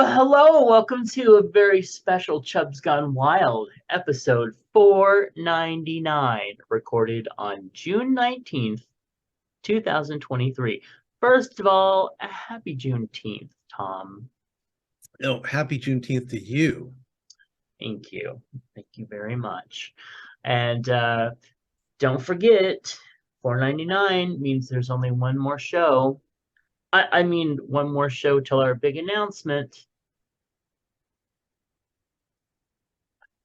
Well, hello, and welcome to a very special Chubs Gone Wild, episode 499, recorded on June 19th, 2023. First of all, happy Juneteenth, Tom. No, happy Juneteenth to you. Thank you. Thank you very much. And don't forget, 499 means there's only one more show. I mean, one more show till our big announcement.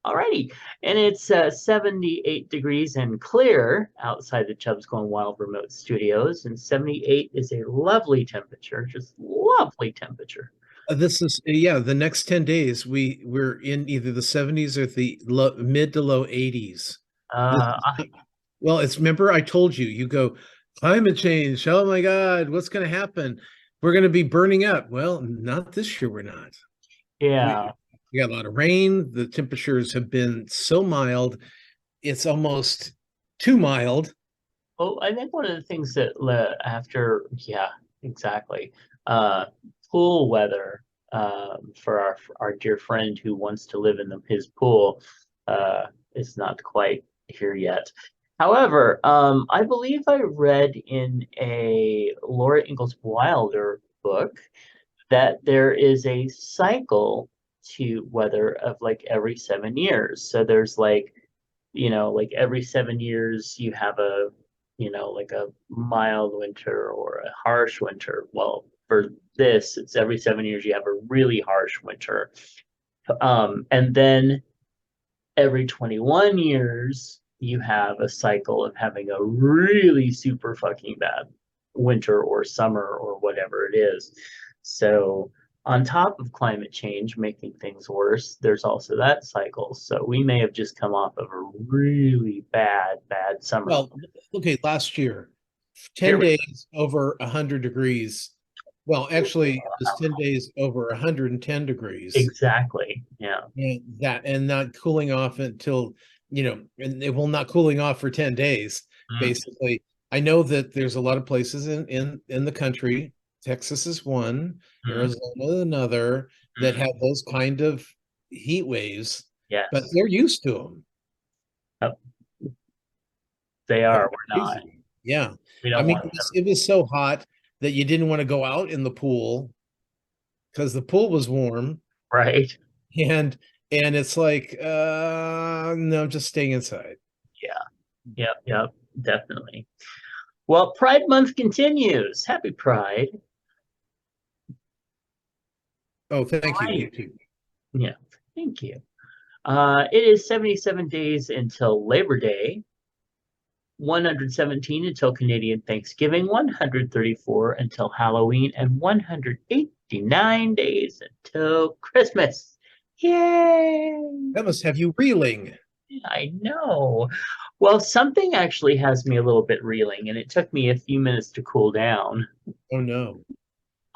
Alrighty, and it's 78 degrees and clear outside the Chubbs Going Wild remote studios, and 78 is a lovely temperature, just lovely temperature. This is the next 10 days we're in either the 70s or the mid to low 80s. Uh, Well, it's remember I told you, you go climate change. Oh my God, what's going to happen? We're going to be burning up. Well, not this year, we're not. yeah. We got a lot of rain. The temperatures have been so mild, it's almost too mild. Well, I think one of the things that yeah, exactly. Pool weather for our dear friend who wants to live in his pool is not quite here yet. However, I believe I read in a Laura Ingalls Wilder book that there is a cycle to weather of like every 7 years. So there's like, like every 7 years you have like a mild winter or a harsh winter. Well, for this, it's every 7 years you have a really harsh winter. And then every 21 years you have a cycle of having a really super fucking bad winter or summer or whatever it is. So on top of climate change making things worse, there's also that cycle. So we may have just come off of a really bad summer. Well, okay, last year, 10 days over 100 degrees. Well, actually, it was 10 days over 110 degrees. Exactly. Yeah. And not cooling off until, and it will not cooling off for 10 days, basically. I know that there's a lot of places in the country, Texas is one, Arizona another, that have those kind of heat waves. Yes. But they're used to them. They are. We're not. Yeah. We don't I mean, want it was so hot that you didn't want to go out in the pool because the pool was warm. Right. And it's like, no, I'm just staying inside. Yeah. Yep. Definitely. Well, Pride Month continues. Happy Pride. Oh, thank you. You too. Yeah. Thank you. It is 77 days until Labor Day, 117 until Canadian Thanksgiving, 134 until Halloween, and 189 days until Christmas. Yay! That must have you reeling. I know. Well, something actually has me a little bit reeling, and it took me a few minutes to cool down. Oh, no.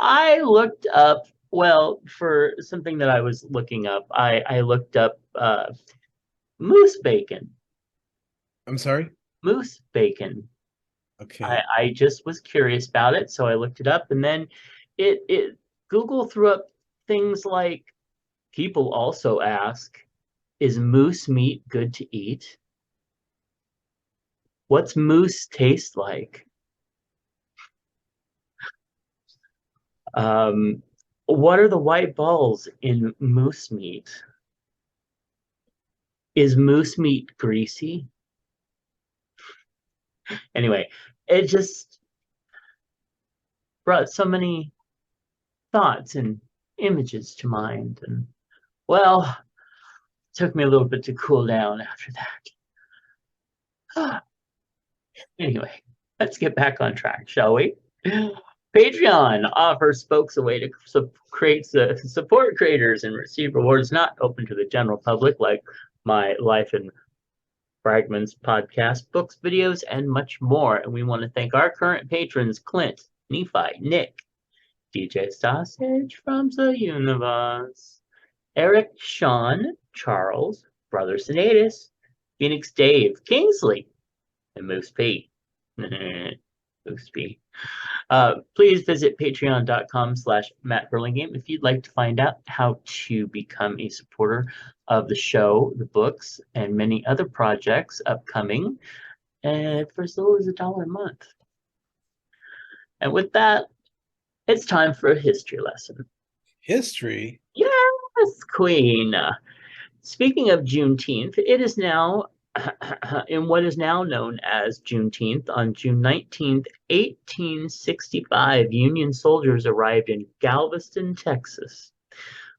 I looked up, well, for something that I was looking up, I looked up moose bacon. I'm sorry? Moose bacon. Okay. I just was curious about it, so I looked it up, and then it Google threw up things like people also ask, is moose meat good to eat? What's moose taste like? What are the white balls in moose meat? Is moose meat greasy? Anyway, it just brought so many thoughts and images to mind. And well, it took me a little bit to cool down after that. Anyway, let's get back on track, shall we? Patreon offers folks a way to support creators and receive rewards not open to the general public, like my Life in Fragments podcast, books, videos, and much more. And we want to thank our current patrons, Clint, Nephi, Nick, DJ Sausage from the Universe, Eric, Sean, Charles, Brother Sinatus, Phoenix Dave, Kingsley, and Moose P. Oopsie. Please visit patreon.com/Matt Burlingame if you'd like to find out how to become a supporter of the show, the books, and many other projects upcoming, and for as little as $1 a month. And with that, it's time for a history lesson. History? Yes, Queen. Speaking of Juneteenth, it is now in what is now known as Juneteenth. On June 19th, 1865, Union soldiers arrived in Galveston, Texas,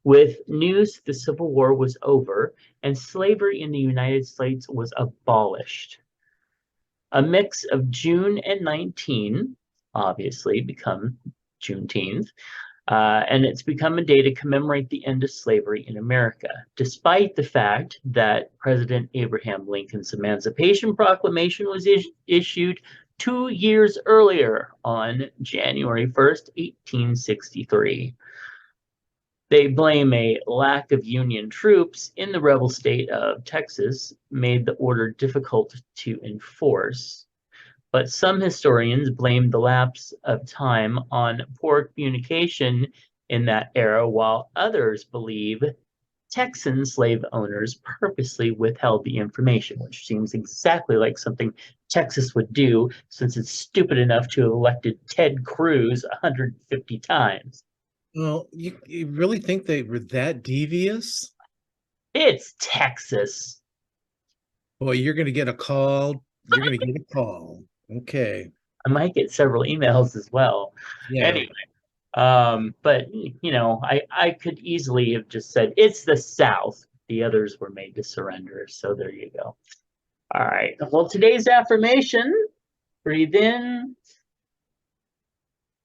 with news the Civil War was over and slavery in the United States was abolished. A mix of June and 19 obviously become Juneteenth, and it's become a day to commemorate the end of slavery in America, despite the fact that President Abraham Lincoln's Emancipation Proclamation was issued 2 years earlier on January 1st, 1863. They blame a lack of Union troops in the rebel state of Texas made the order difficult to enforce. But some historians blame the lapse of time on poor communication in that era, while others believe Texan slave owners purposely withheld the information, which seems exactly like something Texas would do since it's stupid enough to have elected Ted Cruz 150 times. Well, you really think they were that devious? It's Texas. Boy, you're going to get a call. You're going to get a call. Okay. I might get several emails as well. Yeah. Anyway, but I could easily have just said it's the South. The others were made to surrender. So there you go. All right. Well, today's affirmation, breathe in.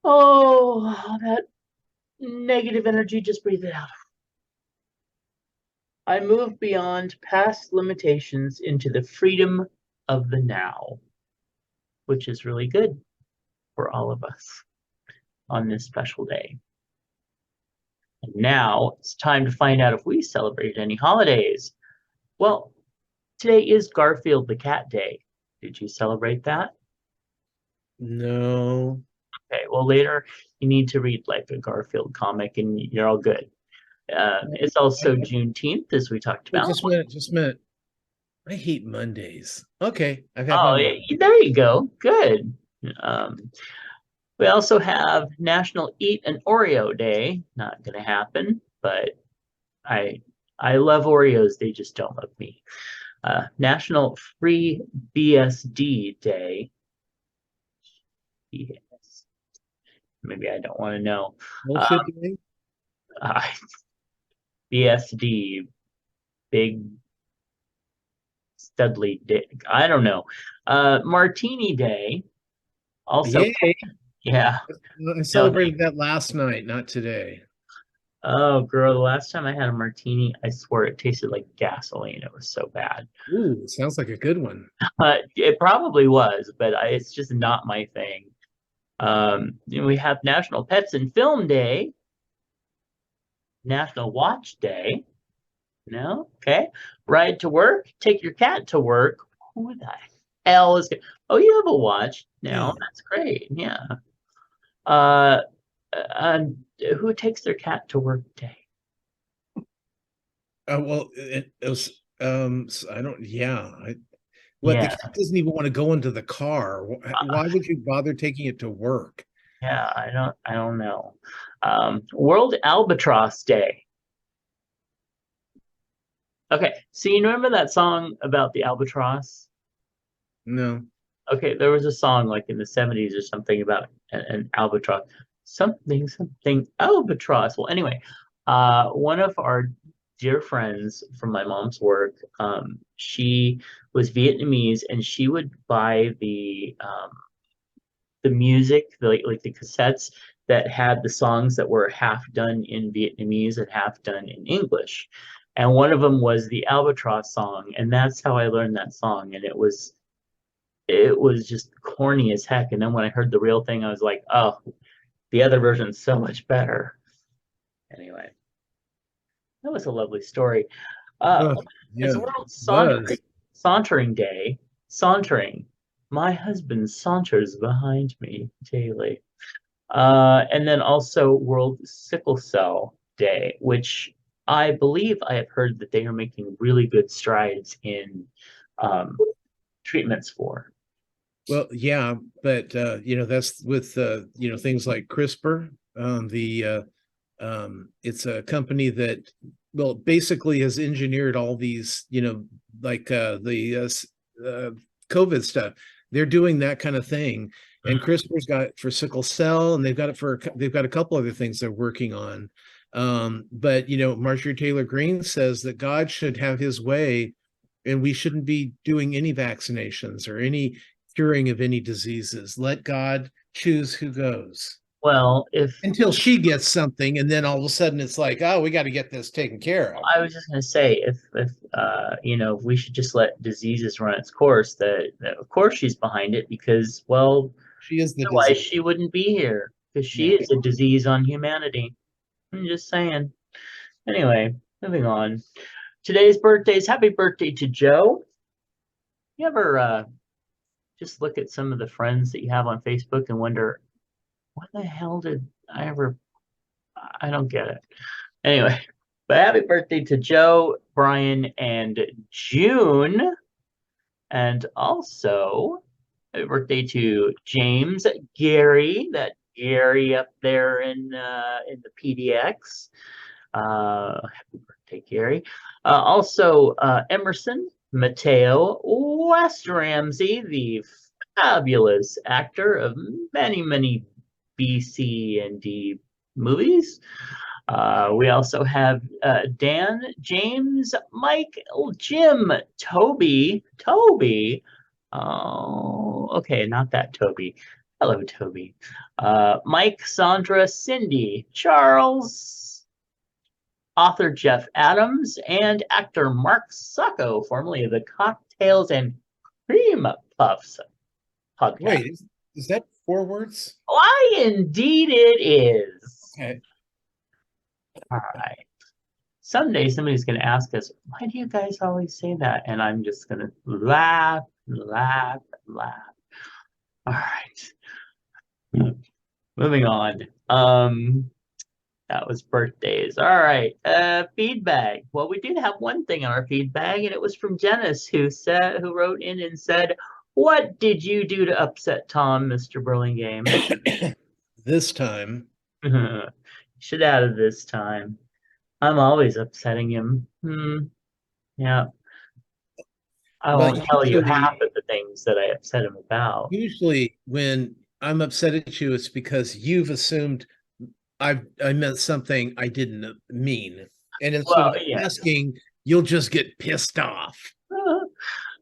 Oh, that negative energy, just breathe it out. I move beyond past limitations into the freedom of the now, which is really good for all of us on this special day. And now it's time to find out if we celebrate any holidays. Well, today is Garfield the Cat Day. Did you celebrate that? No. Okay, well, later you need to read like a Garfield comic and you're all good. It's also Juneteenth, as we talked about. Just a minute. Just a minute. I hate Mondays. Okay. I've had Oh, my there you go. Good. Um, we also have National Eat an Oreo Day. Not going to happen, but I I love Oreos. They just don't love me. National Free BSD Day. Yes. Maybe I don't want to know. bullshit day. Uh, BSD, Big Studley Dick. I don't know. Martini Day. Also, Yay. yeah. I celebrated that last night, not today. Oh, girl, the last time I had a martini, I swear it tasted like gasoline. It was so bad. Ooh, sounds like a good one. It probably was, but it's just not my thing. We have National Pets and Film Day, National Watch Day. No? Okay. Ride to work, take your cat to work. Who the hell is Oh, you have a watch now. Yeah. That's great. Yeah. Uh, uh, who takes their cat to work day? Well, it was I don't yeah. What the Yeah. cat doesn't even want to go into the car. Why would you bother taking it to work? Yeah, I don't know. World Albatross Day. Okay, so you remember that song about the albatross? No. Okay, there was a song like in the 70s or something about an albatross. Something albatross. Well, anyway, one of our dear friends from my mom's work, she was Vietnamese and she would buy the music, like the cassettes that had the songs that were half done in Vietnamese and half done in English. And one of them was the Albatross song, and that's how I learned that song. And it was just corny as heck. And then when I heard the real thing, I was like, oh, the other version's so much better. Anyway, that was a lovely story. Oh, It's yeah. World Was. Sauntering Day. Sauntering. My husband saunters behind me daily. And then also World Sickle Cell Day, which I believe I have heard that they are making really good strides in um, treatments for. Well, yeah, but that's with things like CRISPR. The It's a company that, well, basically has engineered all these, like the COVID stuff. They're doing that kind of thing, and CRISPR's got it for sickle cell, and they've got a couple other things they're working on. But Marjorie Taylor Greene says that God should have his way, and we shouldn't be doing any vaccinations or any curing of any diseases. Let God choose who goes Well, if until she gets something, and then all of a sudden it's like, oh, we got to get this taken care of. I was just going to say, if we should just let diseases run its course, that of course she's behind it because, well, She is the otherwise disease. she wouldn't be here because she Yeah. is a disease on humanity. I'm just saying. Anyway, moving on. Today's birthdays. Happy birthday to Joe. You ever just look at some of the friends that you have on Facebook and wonder, what the hell did I ever? I don't get it. Anyway, but happy birthday to Joe, Brian, and June. And also, happy birthday to James, Gary, that Gary up there in the PDX. Happy birthday, Gary. Also, Emerson, Mateo, Wes Ramsey, the fabulous actor of many, many BC and D movies. We also have Dan, James, Mike, Jim, Toby. Oh, okay, not that Toby. Hello, Toby. Mike, Sandra, Cindy, Charles, author Jeff Adams, and actor Mark Sacco, formerly of the Cocktails and Cream Puffs podcast. Wait, is that 4 words? Why, indeed it is. Okay. All right. Someday somebody's going to ask us, why do you guys always say that? And I'm just going to laugh, laugh, laugh. All right. Moving on. That was birthdays. All right. Feedback. Well, we did have one thing on our feedback, and it was from Janice who wrote in and said, what did you do to upset Tom, Mr. Burlingame? This time. Should add it this time. I'm always upsetting him. Yeah. I won't tell you half of the things that I upset him about. Usually when I'm upset at you, it's because you've assumed I meant something I didn't mean. And instead of asking, you'll just get pissed off.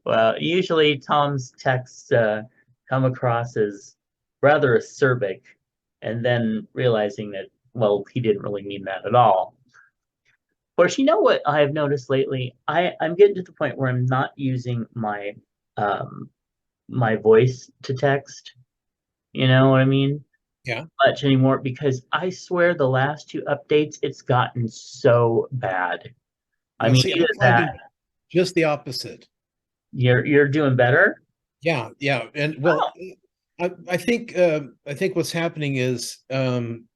Well, usually Tom's texts come across as rather acerbic, and then realizing that, well, he didn't really mean that at all. Of course, you know what I've noticed lately? I'm getting to the point where I'm not using my my voice to text. You know what I mean? Yeah. Much anymore, because I swear the last 2 updates it's gotten so bad. I mean, see, I'm just the opposite. You're doing better? Yeah, yeah. And well, I think what's happening is I'm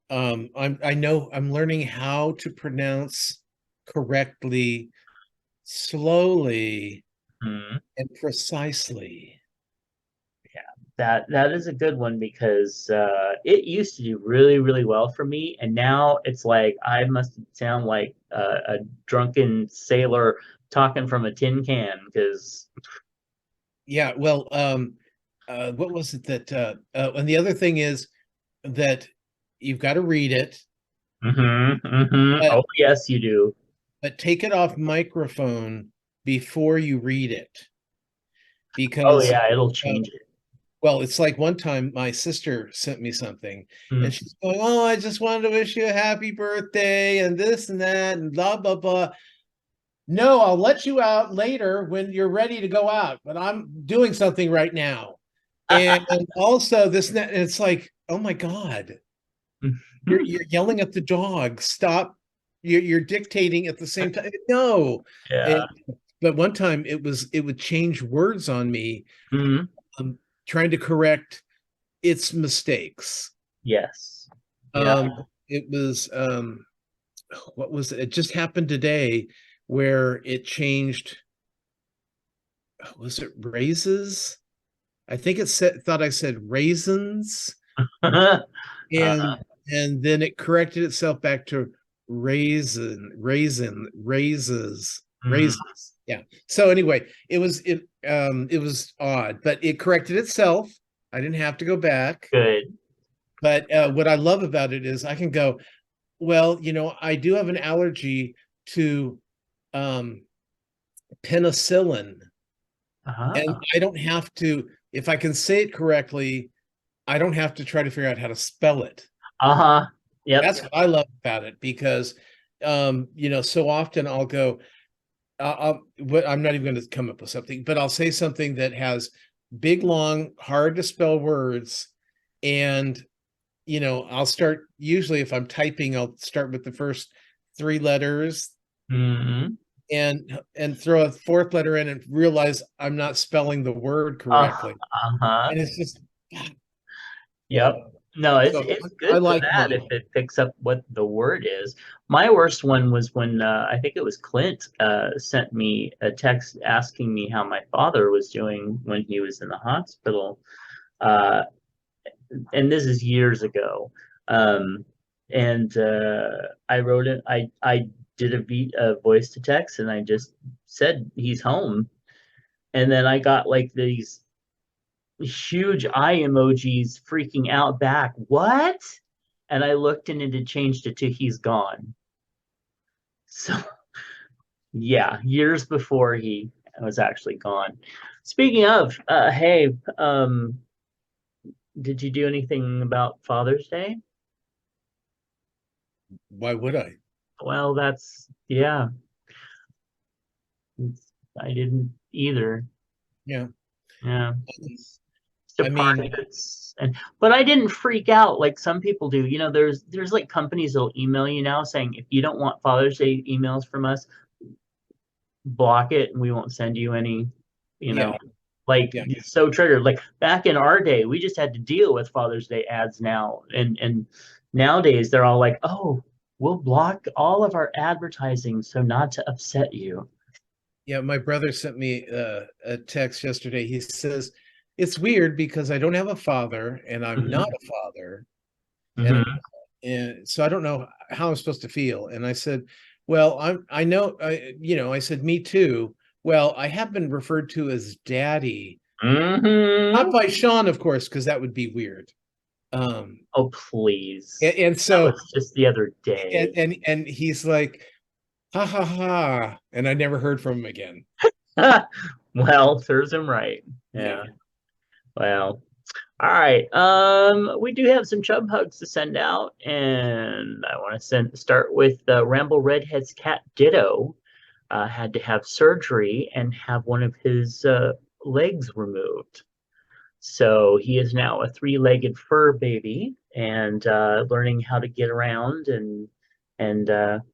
learning how to pronounce correctly, slowly, and precisely. Yeah, that is a good one because it used to do really, really well for me, and now it's like I must sound like a drunken sailor talking from a tin can because. Yeah, well, what was it that and the other thing is that you've got to read it. Oh, yes, you do. But take it off microphone before you read it. Because oh yeah, it'll change it. Well, it's like one time my sister sent me something and she's going, oh, I just wanted to wish you a happy birthday and this and that and blah, blah, blah. No, I'll let you out later when you're ready to go out, but I'm doing something right now. And also this, and it's like, oh my God, you're yelling at the dog. Stop. You're dictating at the same time. No. Yeah. But one time it would change words on me. trying to correct its mistakes. Yes. Yeah. It was what was it? It just happened today where it changed. Was it raises? I think it said thought I said raisins, Uh, and then it corrected itself back to mm, raises. Yeah. So anyway, it was odd, but it corrected itself. I didn't have to go back. good. But what I love about it is I can go, well, I do have an allergy to um, penicillin, and Uh-huh. I don't have to, if I can say it correctly, I don't have to try to figure out how to spell it. Uh-huh. Yep. That's what I love about it because, so often I'll go, I'm not even going to come up with something, but I'll say something that has big, long, hard to spell words. And, I'll start, usually if I'm typing, I'll start with the first three letters Mm-hmm. and throw a fourth letter in and realize I'm not spelling the word correctly. Uh-huh. And it's just, Yep. No, so it's I good for like that if mine. it picks up what the word is. My worst one was when I think it was Clint sent me a text asking me how my father was doing when he was in the hospital. Uh, and this is years ago. Um, and I wrote it. I did a voice to text, and I just said he's home. And then I got like these huge eye emojis freaking out back. What? And I looked and it had changed it to he's gone. So yeah, years before he was actually gone. Speaking of, hey, did you do anything about Father's Day? Why would I? Well, that's yeah, I didn't either. Yeah. Yeah, it's a I party mean, that's and but I didn't freak out like some people do. There's like companies that'll email you now saying if you don't want Father's Day emails from us, block it and we won't send you any, you know, yeah, like yeah, it's so triggered. Like back in our day, we just had to deal with Father's Day ads now. And nowadays they're all like, oh, we'll block all of our advertising so not to upset you. yeah. My brother sent me a text yesterday. He says, it's weird because I don't have a father and I'm not Hmm. a father. And Hmm. and so I don't know how I'm supposed to feel. And I said, well, I know I said, me too. Well, I have been referred to as daddy, not Hmm. by Sean, of course, because that would be weird. Um, Oh, please. and That so was just the other day. and he's like, ha ha ha. And I never heard from him again. Well, serves him right. Yeah. Yeah. Well, all right. We do have some chub hugs to send out, and I want to start with Ramble Redhead's cat Ditto. Had to have surgery and have one of his legs removed. So he is now a three-legged fur baby and learning how to get around and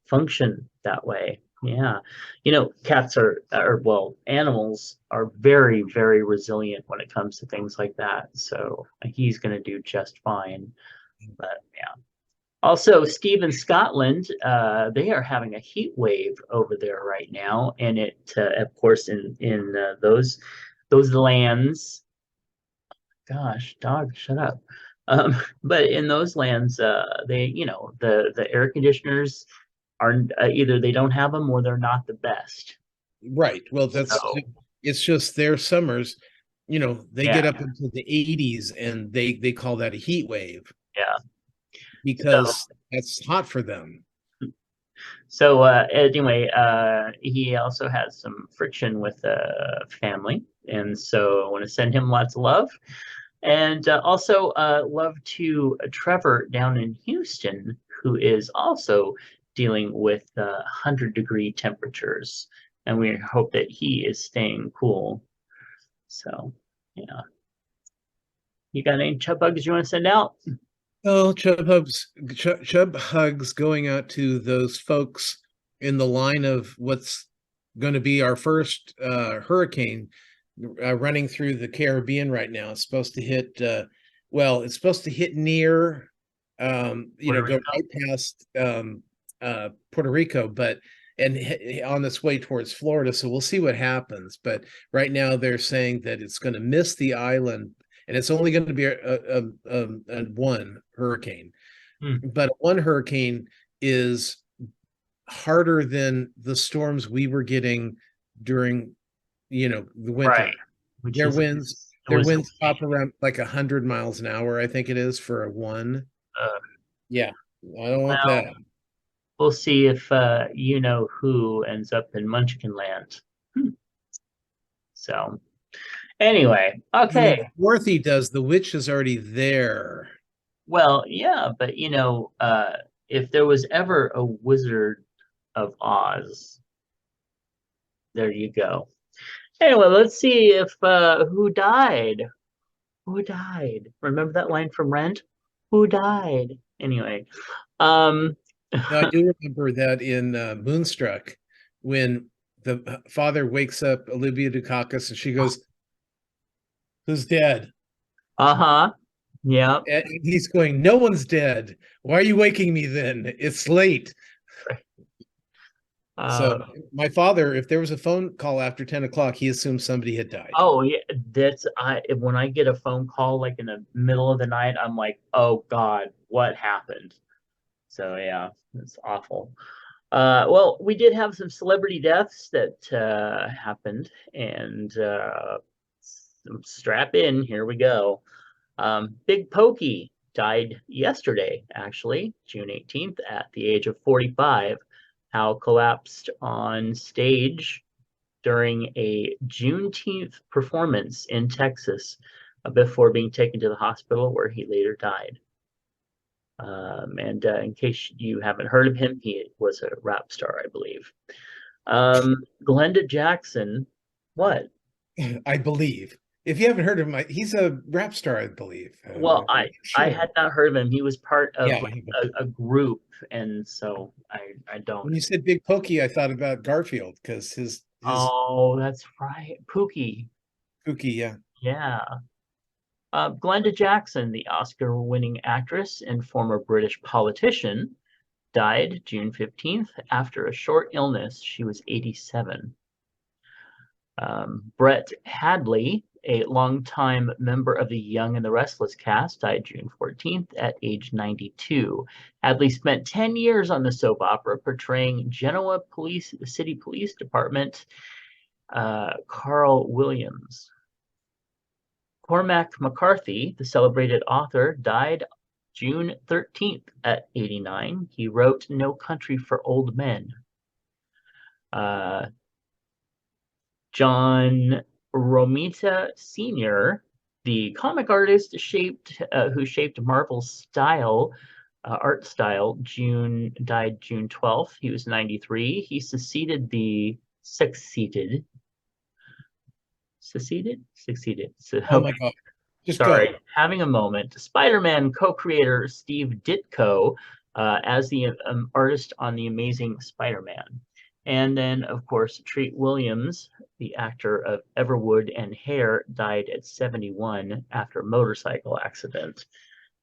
function that way. Yeah, cats are well, animals are very, very resilient when it comes to things like that. So he's going to do just fine. But yeah. Also, Steve in Scotland, they are having a heat wave over there right now, and of course, in those lands. Gosh, dog, shut up. But in those lands, the air conditioners are either they don't have them or they're not the best. Right. Well, So it's just their summers, they yeah, get up into the 80s and they call that a heat wave yeah. So because that's hot for them. anyway, he also has some friction with family, and so I want to send him lots of love. And also love to Trevor down in Houston, who is also dealing with 100-degree temperatures. And we hope that he is staying cool. So, yeah. You got any chub bugs you want to send out? Oh, Chub hugs going out to those folks in the line of what's going to be our first hurricane running through the Caribbean right now. It's supposed to hit well, it's supposed to hit near Puerto go Rico? right past Puerto Rico, but on its way towards Florida. So we'll see what happens. But right now they're saying that it's going to miss the island, and it's only going to be a one hurricane. Hmm. But one hurricane is harder than the storms we were getting during the winter. Right. Which Their is winds it their was winds top around like 100 miles an hour, I think it is, for a one. uh, Yeah, I don't want that. well, we'll see if you know who ends up in Munchkin Land. Hmm. So anyway, You know, okay. Dorothy does. The witch is already there. Well, yeah, but if there was ever a Wizard of Oz, there you go. Anyway, let's see if who died. Who died? Remember that line from Rent? Who died? Anyway, um, Now, I do remember that in Moonstruck, when the father wakes up Olivia Dukakis and she goes, "Who's dead?" uh-huh, yeah. And he's going, "No one's dead. Why are you waking me then? It's late." So Uh, my father, if there was a phone call after 10 o'clock, he assumed somebody had died. oh yeah, that's I when I get a phone call like in the middle of the night, I'm like, oh God, what happened? So yeah, it's awful. Well, we did have some celebrity deaths that happened, and strap in, here we go. Big Pokey died yesterday, actually, June 18th, at the age of 45. Hal collapsed on stage during a Juneteenth performance in Texas before being taken to the hospital where he later died. And in case you haven't heard of him, he was a rap star, I believe. Glenda Jackson, what? I believe. If you haven't heard of him, he's a rap star, I believe. Well, I'm I had sure. not heard of him. He was part of Yeah. like a group, and so I don't. When you said Big Pokey, I thought about Garfield because his Oh, that's right, Pookie. Pookie, yeah. Yeah. Glenda Jackson, the Oscar-winning actress and former British politician, died June 15th after a short illness. She was 87. Brett Hadley, a longtime member of the Young and the Restless cast, died June 14th at age 92. Hadley spent 10 years on the soap opera portraying Genoa City Police Department Carl Williams. Cormac McCarthy, the celebrated author, died June 13th at 89. He wrote No Country for Old Men. John Romita Sr., the comic artist who shaped Marvel's art style, died June 12th. He was 93. He succeeded. So, Oh my God. Just sorry, go. having a moment. Spider-Man co-creator Steve Ditko as the artist on The Amazing Spider-Man. And then, of course, Treat Williams, the actor of Everwood and Hair, died at 71 after a motorcycle accident.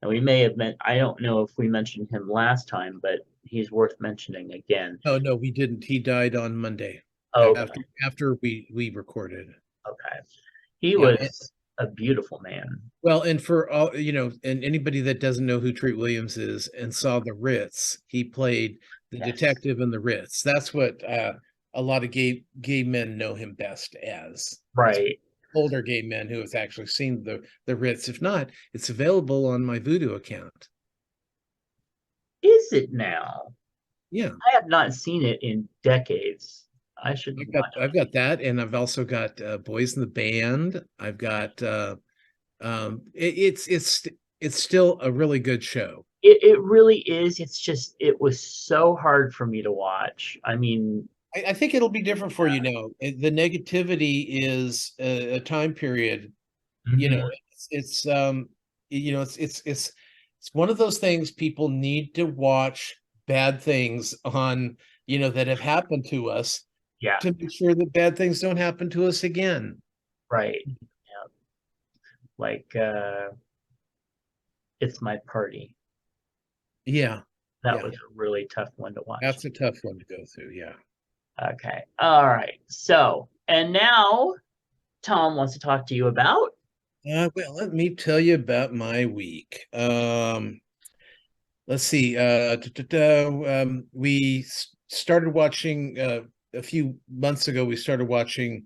And we may have I don't know if we mentioned him last time, but he's worth mentioning again. Oh no, we didn't. He died on Monday Oh, after we recorded. okay. He Yeah. was a beautiful man. Well, and for all, and anybody that doesn't know who Treat Williams is and saw The Ritz, he played the Yes. detective in The Ritz. That's what a lot of gay men know him best as. Right. Older gay men who have actually seen the Ritz. If not, it's available on my Voodoo account. Is it now? Yeah, I have not seen it in decades. I should watch I've it. got that, and I've also got Boys in the Band. I've got it's still a really good show. It really is. It's just it was so hard for me to watch. I mean, I think it'll be different for you now. The negativity is a time period. You know, mhm, it's it's one of those things people need to watch bad things on, that have happened to us yeah, to make sure that bad things don't happen to us again. Right. Yeah. Like It's My Party. Yeah, That yeah, was a really tough one to watch. that's a tough one to go through. Yeah. Okay. All right. So, and now Tom wants to talk to you about. Well, let me tell you about my week. Let's see. We started watching a few months ago. We started watching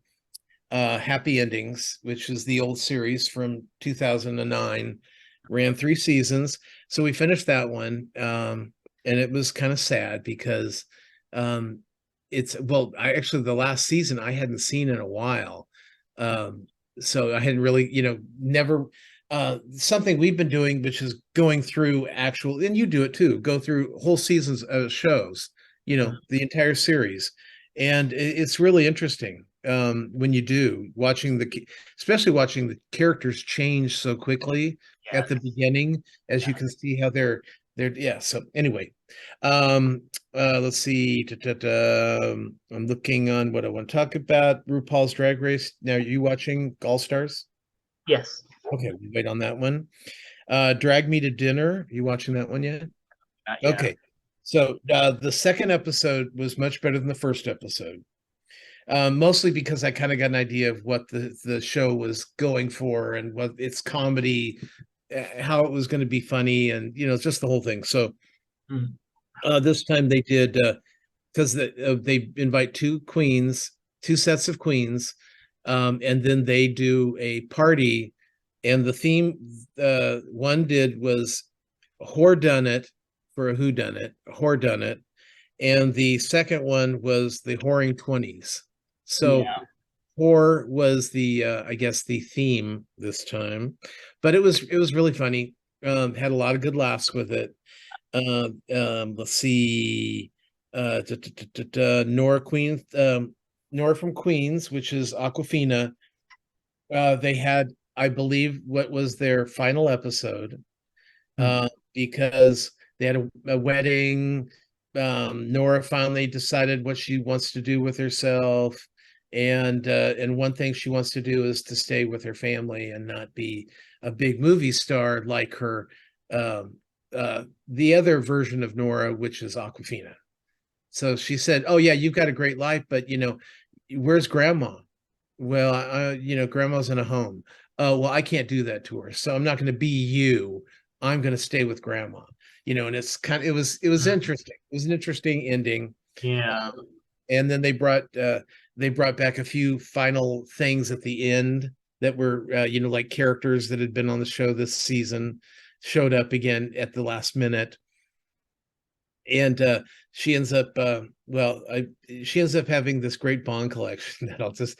Happy Endings, which is the old series from 2009. Ran 3 seasons, so we finished that one, and it was kind of sad because um, it's well, I actually the last season I hadn't seen in a while, um, so I hadn't really, never something we've been doing, which is going through actual, and you do it too, go through whole seasons of shows, the entire series, and it's really interesting when you do watching especially watching the characters change so quickly at Yes. the beginning, as you Yeah. can see how they're yeah. So anyway, let's see. I'm looking on what I want to talk about. RuPaul's Drag Race. Now, are you watching All Stars? Yes. Okay, we wait on that one. Drag Me to Dinner. You watching that one yet? Not yet. Okay. So the second episode was much better than the first episode. Mostly because I kind of got an idea of what the show was going for and what its comedy, how it was going to be funny, and just the whole thing. So Mm. this time they did because they invite two queens, two sets of queens, and then they do a party, and the theme one did was whore done it for a who done it, whore done it, and the second one was the whoring 20s. So Yeah. whore was the I guess the theme this time, but it was really funny. Had a lot of good laughs with it. Let's see, Nora Queen, Nora from Queens, which is Aquafina. They had, I believe, what was their final episode, Mm. because they had a wedding. Nora finally decided what she wants to do with herself, and one thing she wants to do is to stay with her family and not be a big movie star like her um, the other version of Nora, which is Aquafina. So she said, "Oh yeah, you've got a great life, but where's Grandma?" Well, Grandma's in a home. Oh, well, I can't do that to her, so I'm not going to be you. I'm going to stay with Grandma. And it was Mm. interesting. It was an interesting ending. Yeah. Um, and then they brought back a few final things at the end that were like characters that had been on the show this season showed up again at the last minute, and she ends up she ends up having this great bond collection that I'll just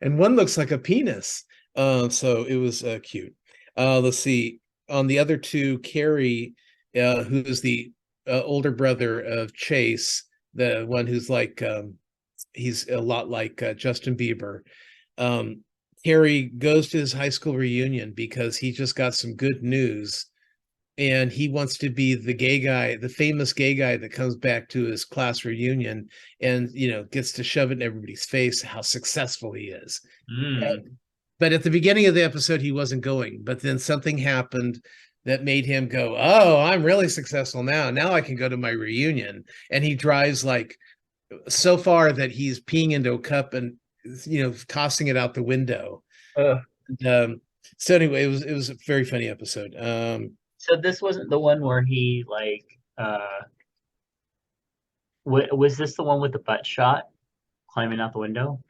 and one looks like a penis. So it was cute. Let's see. On the other two, Carrie, who's the older brother of Chase, the one who's like he's a lot like Justin Bieber. Um, Carrie goes to his high school reunion because he just got some good news, and he wants to be the gay guy, the famous gay guy that comes back to his class reunion and gets to shove it in everybody's face how successful he is. Mm. But at the beginning of the episode, he wasn't going. But then something happened that made him go, "Oh, I'm really successful now. Now I can go to my reunion." And he drives like so far that he's peeing into a cup and tossing it out the window. Uh, And, so anyway, it was a very funny episode. so this wasn't the one where he like was this the one with the butt shot climbing out the window?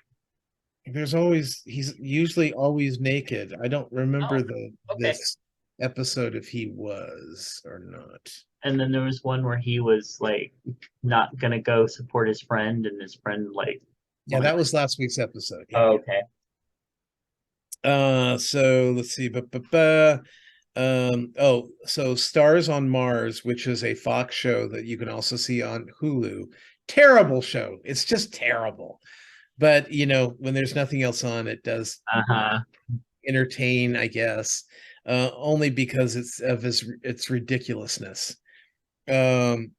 He's usually always naked. I don't remember Oh, the okay. this episode if he was or not. And then there was one where he was like not gonna go support his friend, and his friend like Yeah, wanted. that was last week's episode. Yeah. Oh, okay. So let's see. So Stars on Mars, which is a Fox show that you can also see on Hulu. Terrible show. It's just terrible. But when there's nothing else on, it does Uh-huh. entertain, I guess. Only because its ridiculousness. Um,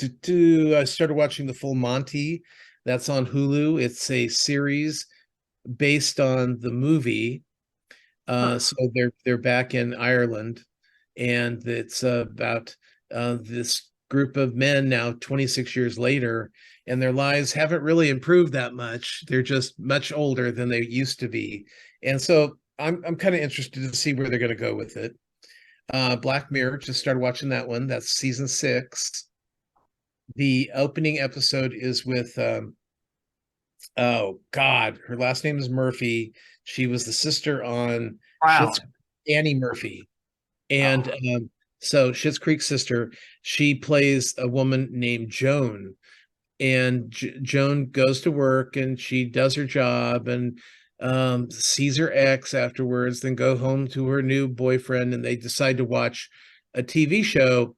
I started watching the Full Monty. That's on Hulu. It's a series based on the movie. Huh. So they're back in Ireland, and it's about this group of men now 26 years later, and their lives haven't really improved that much. They're just much older than they used to be. And so I'm kind of interested to see where they're going to go with it. Black Mirror, just started watching that one. That's season 6. The opening episode is with oh God, her last name is Murphy. She was the sister on Wow. Schitt's Annie Murphy. And Oh. so Schitt's Creek's sister, she plays a woman named Joan. And Joan goes to work and she does her job and sees her ex afterwards, then go home to her new boyfriend, and they decide to watch a TV show.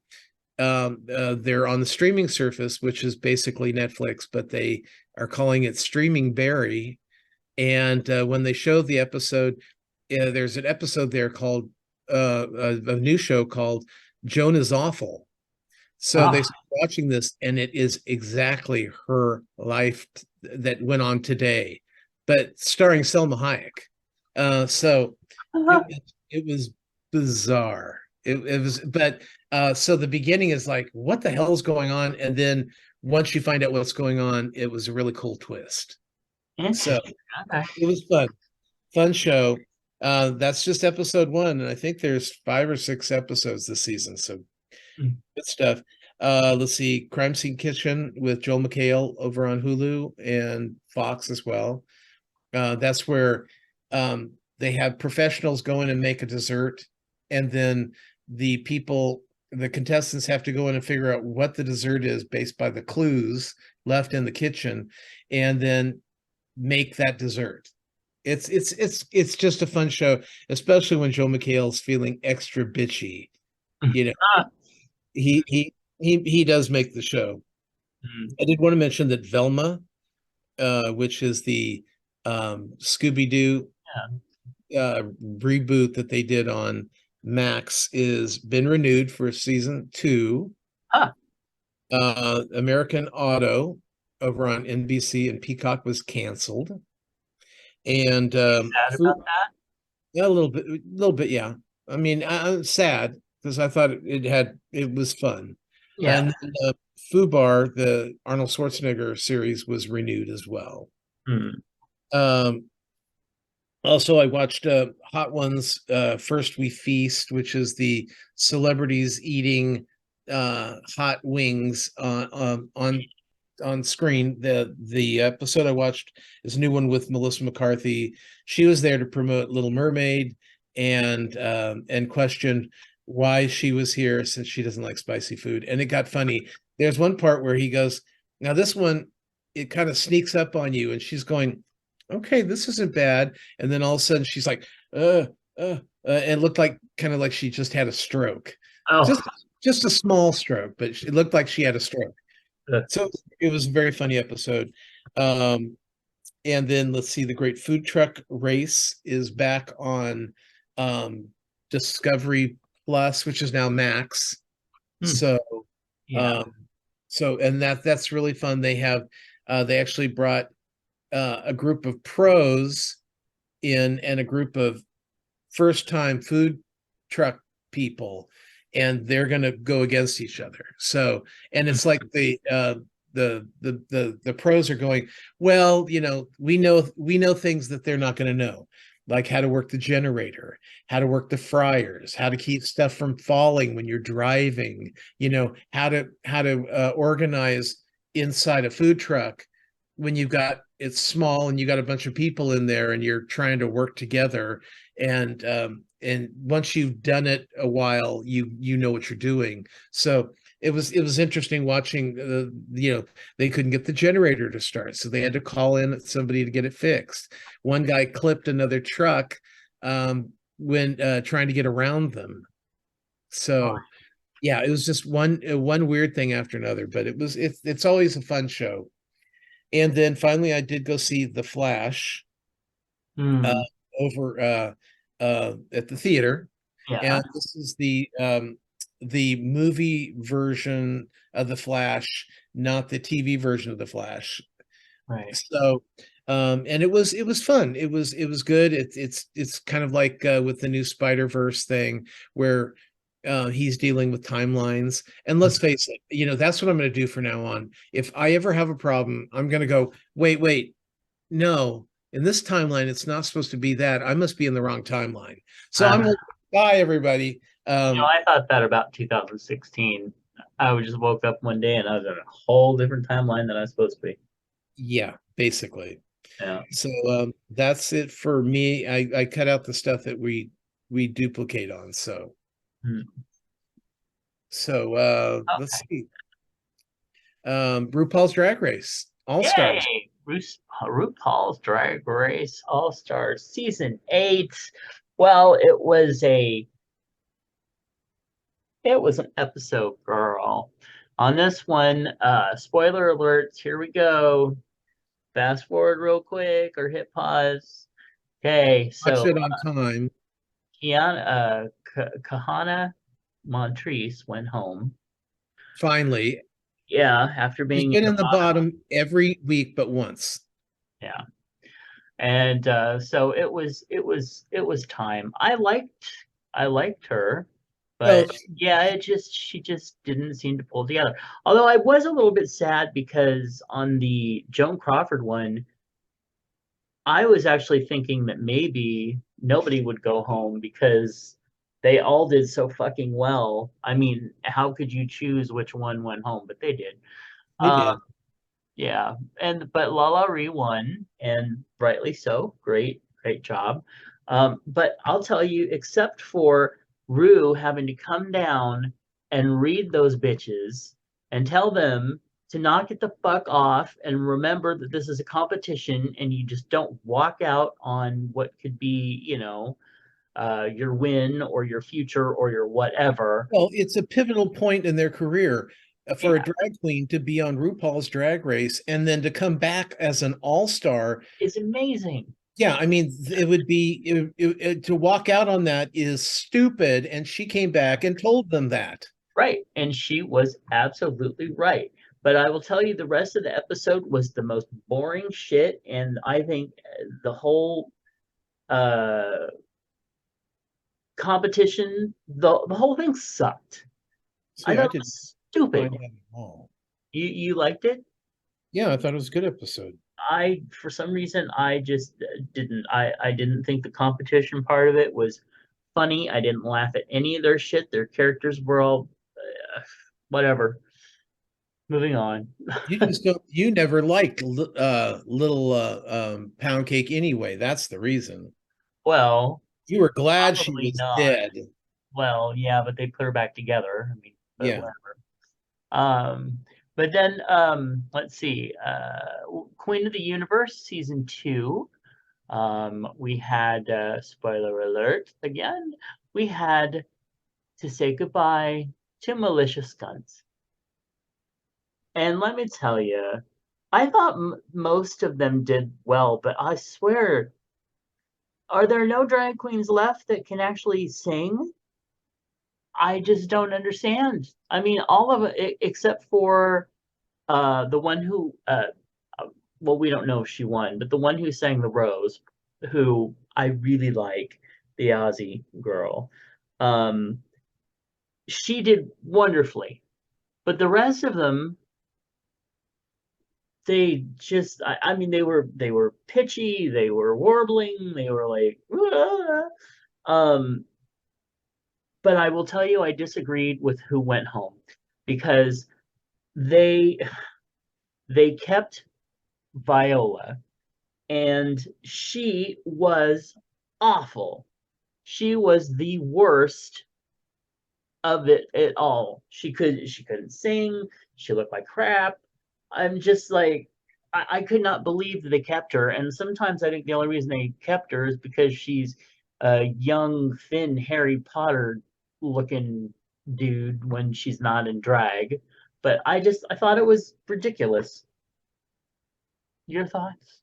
They're on the streaming surface, which is basically Netflix, but they are calling it Streaming Berry. And when they show the episode, there's an episode there called a new show called Joan is Awful. So they Oh. start watching this, and it is exactly her life that went on today, but starring Selma Hayek. So it it was bizarre. It was, but so the beginning is like, what the hell is going on? And then once you find out what's going on, it was a really cool twist. So Interesting. Okay. it was fun show. That's just episode 1, and I think there's 5 or 6 episodes this season. So Mm. good stuff. Let's see, Crime Scene Kitchen with Joel McHale over on Hulu and Fox as well. That's where they have professionals go in and make a dessert, and then the contestants have to go in and figure out what the dessert is based by the clues left in the kitchen, and then make that dessert. It's just a fun show, especially when Joel McHale's feeling extra bitchy. You know, Ah. he does make the show. Mm. I did want to mention that Velma, which is the Scooby-Doo Yeah. reboot that they did on Max, is been renewed for season 2. Huh. American Auto over on NBC and Peacock was canceled. And Sad about that? yeah, a little bit, yeah. I mean, I'm sad because I thought it was fun. Yeah. And then, Fubar, the Arnold Schwarzenegger series, was renewed as well. Hmm. Um, Also, I watched Hot Ones, First We Feast, which is the celebrities eating hot wings on screen. The episode I watched is a new one with Melissa McCarthy. She was there to promote Little Mermaid and questioned why she was here since she doesn't like spicy food. And it got funny. There's one part where he goes, "Now this one, it kind of sneaks up on you," and she's going, "Okay, this isn't bad." And then all of a sudden she's like, and it looked like kind of like she just had a stroke. Oh. Just just a small stroke, but it looked like she had a stroke. uh, So it was a very funny episode. Um, and then let's see, the Great Food Truck Race is back on um, Discovery Plus, which is now Max. hmm. So Yeah. um, and that's really fun. They actually brought a group of pros in and a group of first time food truck people, and they're going to go against each other. So, and Hmm. it's like the pros are going, well, we know things that they're not going to know, like how to work the generator, how to work the fryers, how to keep stuff from falling when you're driving, how to organize inside a food truck when it's small and you got a bunch of people in there and you're trying to work together. And once you've done it a while, you know what you're doing. So it was interesting watching. They couldn't get the generator to start, so they had to call in somebody to get it fixed. One guy clipped another truck when trying to get around them. Oh. So yeah, it was just one weird thing after another, but it's always a fun show. And then finally, I did go see The Flash uh, Hmm. over at the theater, Yeah. and this is the movie version of The Flash, not the TV version of The Flash. Right. So And it was fun. It was good. It's kind of like with the new Spider-Verse thing where he's dealing with timelines. And let's face it, that's what I'm going to do from now on. If I ever have a problem, I'm going to go, wait, no, in this timeline, it's not supposed to be that. I must be in the wrong timeline. So I'm Uh, like, bye, everybody. I thought that about 2016. I just woke up one day and I was in a whole different timeline than I was supposed to be. Yeah, basically. Yeah. So that's it for me. I cut out the stuff that we duplicate on. Hmm. Let's Okay. see. RuPaul's Drag Race All Stars. Yay! RuPaul's Drag Race All Stars Season 8. Well, it was an episode, girl. On this one, spoiler alerts, here we go. Fast forward real quick or hit pause. Okay, Watch so it on time. Kahana Montrese went home. Finally, Yeah, after she's being in been the in the bottom. bottom every week but once. Yeah. And so it was time. I liked her, Well, but yeah, she just didn't seem to pull together. Although I was a little bit sad because on the Joan Crawford one, I was actually thinking that maybe nobody would go home because they all did so fucking well. I mean, how could you choose which one went home? But they did. they Um, did. yeah, but Lala Ree won, and rightly so. Great job. But I'll tell you, except for Rue having to come down and read those bitches and tell them to knock it the fuck off and remember that this is a competition and you just don't walk out on what could be, your win or your future or your whatever. Well, it's a pivotal point in their career for a Yeah, drag queen to be on RuPaul's Drag Race and then to come back as an all-star. it's amazing. Yeah, I mean, it would be to walk out on that is stupid. And she came back and told them that. Right. And she was absolutely right. But I will tell you, the rest of the episode was the most boring shit. And I think the whole uh, competition, the whole thing sucked. I See, thought I it didn't was stupid. find that at all. You liked it? Yeah, I thought it was a good episode. For some reason, I just didn't. I didn't think the competition part of it was funny. I didn't laugh at any of their shit. Their characters were all whatever. Moving on. You just don't. You never liked little pound cake anyway. That's the reason. Well, You were glad she probably was not. dead. Well, yeah, but they put her back together. I mean, but Yeah. whatever. Um, but then let's see. Queen of the Universe season 2. We had spoiler alert again. We had to say goodbye to malicious guns. And let me tell you, I thought most of them did well, but I swear, are there no drag queens left that can actually sing? I just don't understand. I mean, all of it except for the one who well, we don't know if she won, but the one who sang the Rose, who I really like, the Aussie girl. Um, she did wonderfully. But the rest of them, they just I mean they were pitchy, they were warbling, they were like "Ah." um but I will tell you I disagreed with who went home because they they kept Viola and she was awful. She was the worst of it at all. She couldn't sing, she looked like crap. I'm just like I could not believe that they kept her. And sometimes I think the only reason they kept her is because she's a young, thin Harry Potter looking dude when she's not in drag. But I thought it was ridiculous. Your thoughts?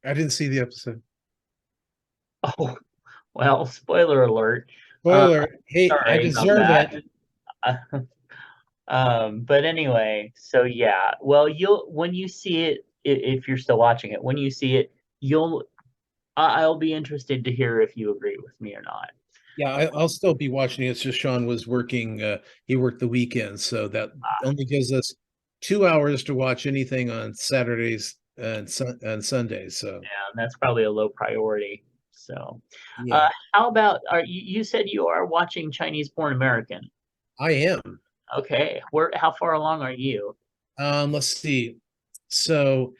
I didn't see the episode. Oh, well, spoiler alert. Uh, Spoiler. Hey, I sorry about deserve that. it. But anyway, so yeah. Well, you'll when you see it, if you're still watching it, when you see it, I'll be interested to hear if you agree with me or not. Yeah, I'll still be watching it. It's just Sean was working, he worked the weekend, so that only gives us 2 hours to watch anything on Saturdays and Sundays. So Yeah, and that's probably a low priority. So, yeah, how about you said you are watching Chinese Born American? I am. Okay, how far along are you? Let's see. So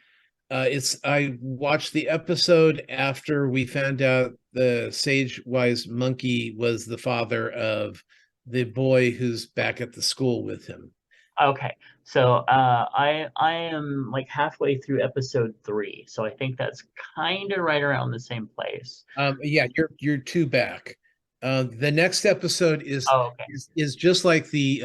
it's I watched the episode after we found out the sage-wise monkey was the father of the boy who's back at the school with him. Okay, so I am like halfway through episode 3, so I think that's kind of right around the same place. Yeah, you're two back. The next episode Oh, okay. is just like the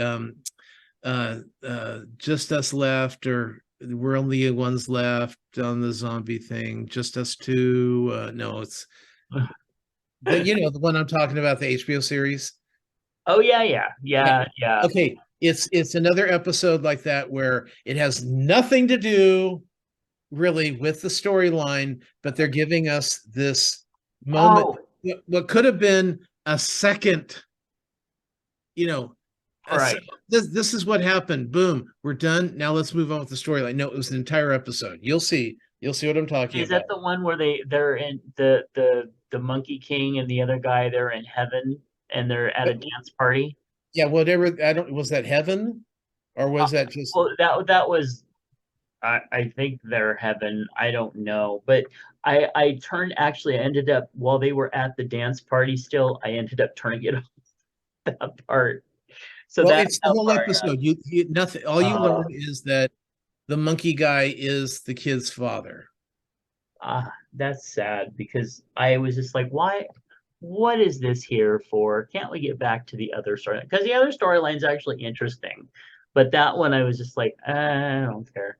just us left, or we're only the ones left on the zombie thing. Just us two. No, it's the one I'm talking about, the HBO series. Oh yeah, yeah, Yeah. yeah, yeah. Okay, it's another episode like that where it has nothing to do really with the storyline, but they're giving us this moment, Oh, what could have been a second, you know, right. this is what happened. Boom, we're done. Now let's move on with the storyline. No, it was an entire episode. You'll see what I'm talking Is about. that the one where they're in the Monkey King and the other guy, they're in heaven and they're at a dance party? Yeah, whatever. I don't, was that heaven or Uh, was that just? well, that was I think they're heaven. I don't know, but I turned actually. I ended up while they were at the dance party. Still, I ended up turning it off that part. So Well, that's it's the how whole far. episode. You nothing. All you learn is that the monkey guy is the kid's father. That's sad because I was just like, why? What is this here for? Can't we get back to the other story? Because the other storyline's actually interesting, but that one I was just like, I don't care.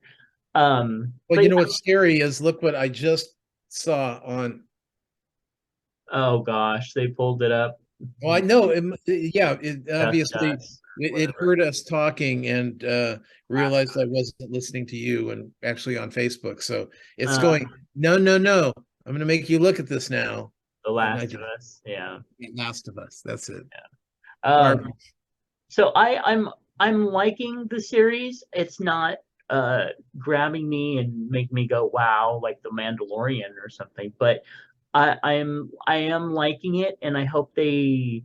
Well, But you know what's scary is look what I just saw on. oh gosh, they pulled it up. Well, I know. Yeah, Just obviously us, it whatever. heard us talking and realized I wasn't listening to you and actually on Facebook. So it's Uh, going, no, no, no. I'm going to make you look at this now. The And I Last of did. Us. Yeah. Last of Us. That's it. Um, Garbage. so I'm liking the series. It's not uh grabbing me and make me go wow like The Mandalorian or something, but I am liking it and I hope they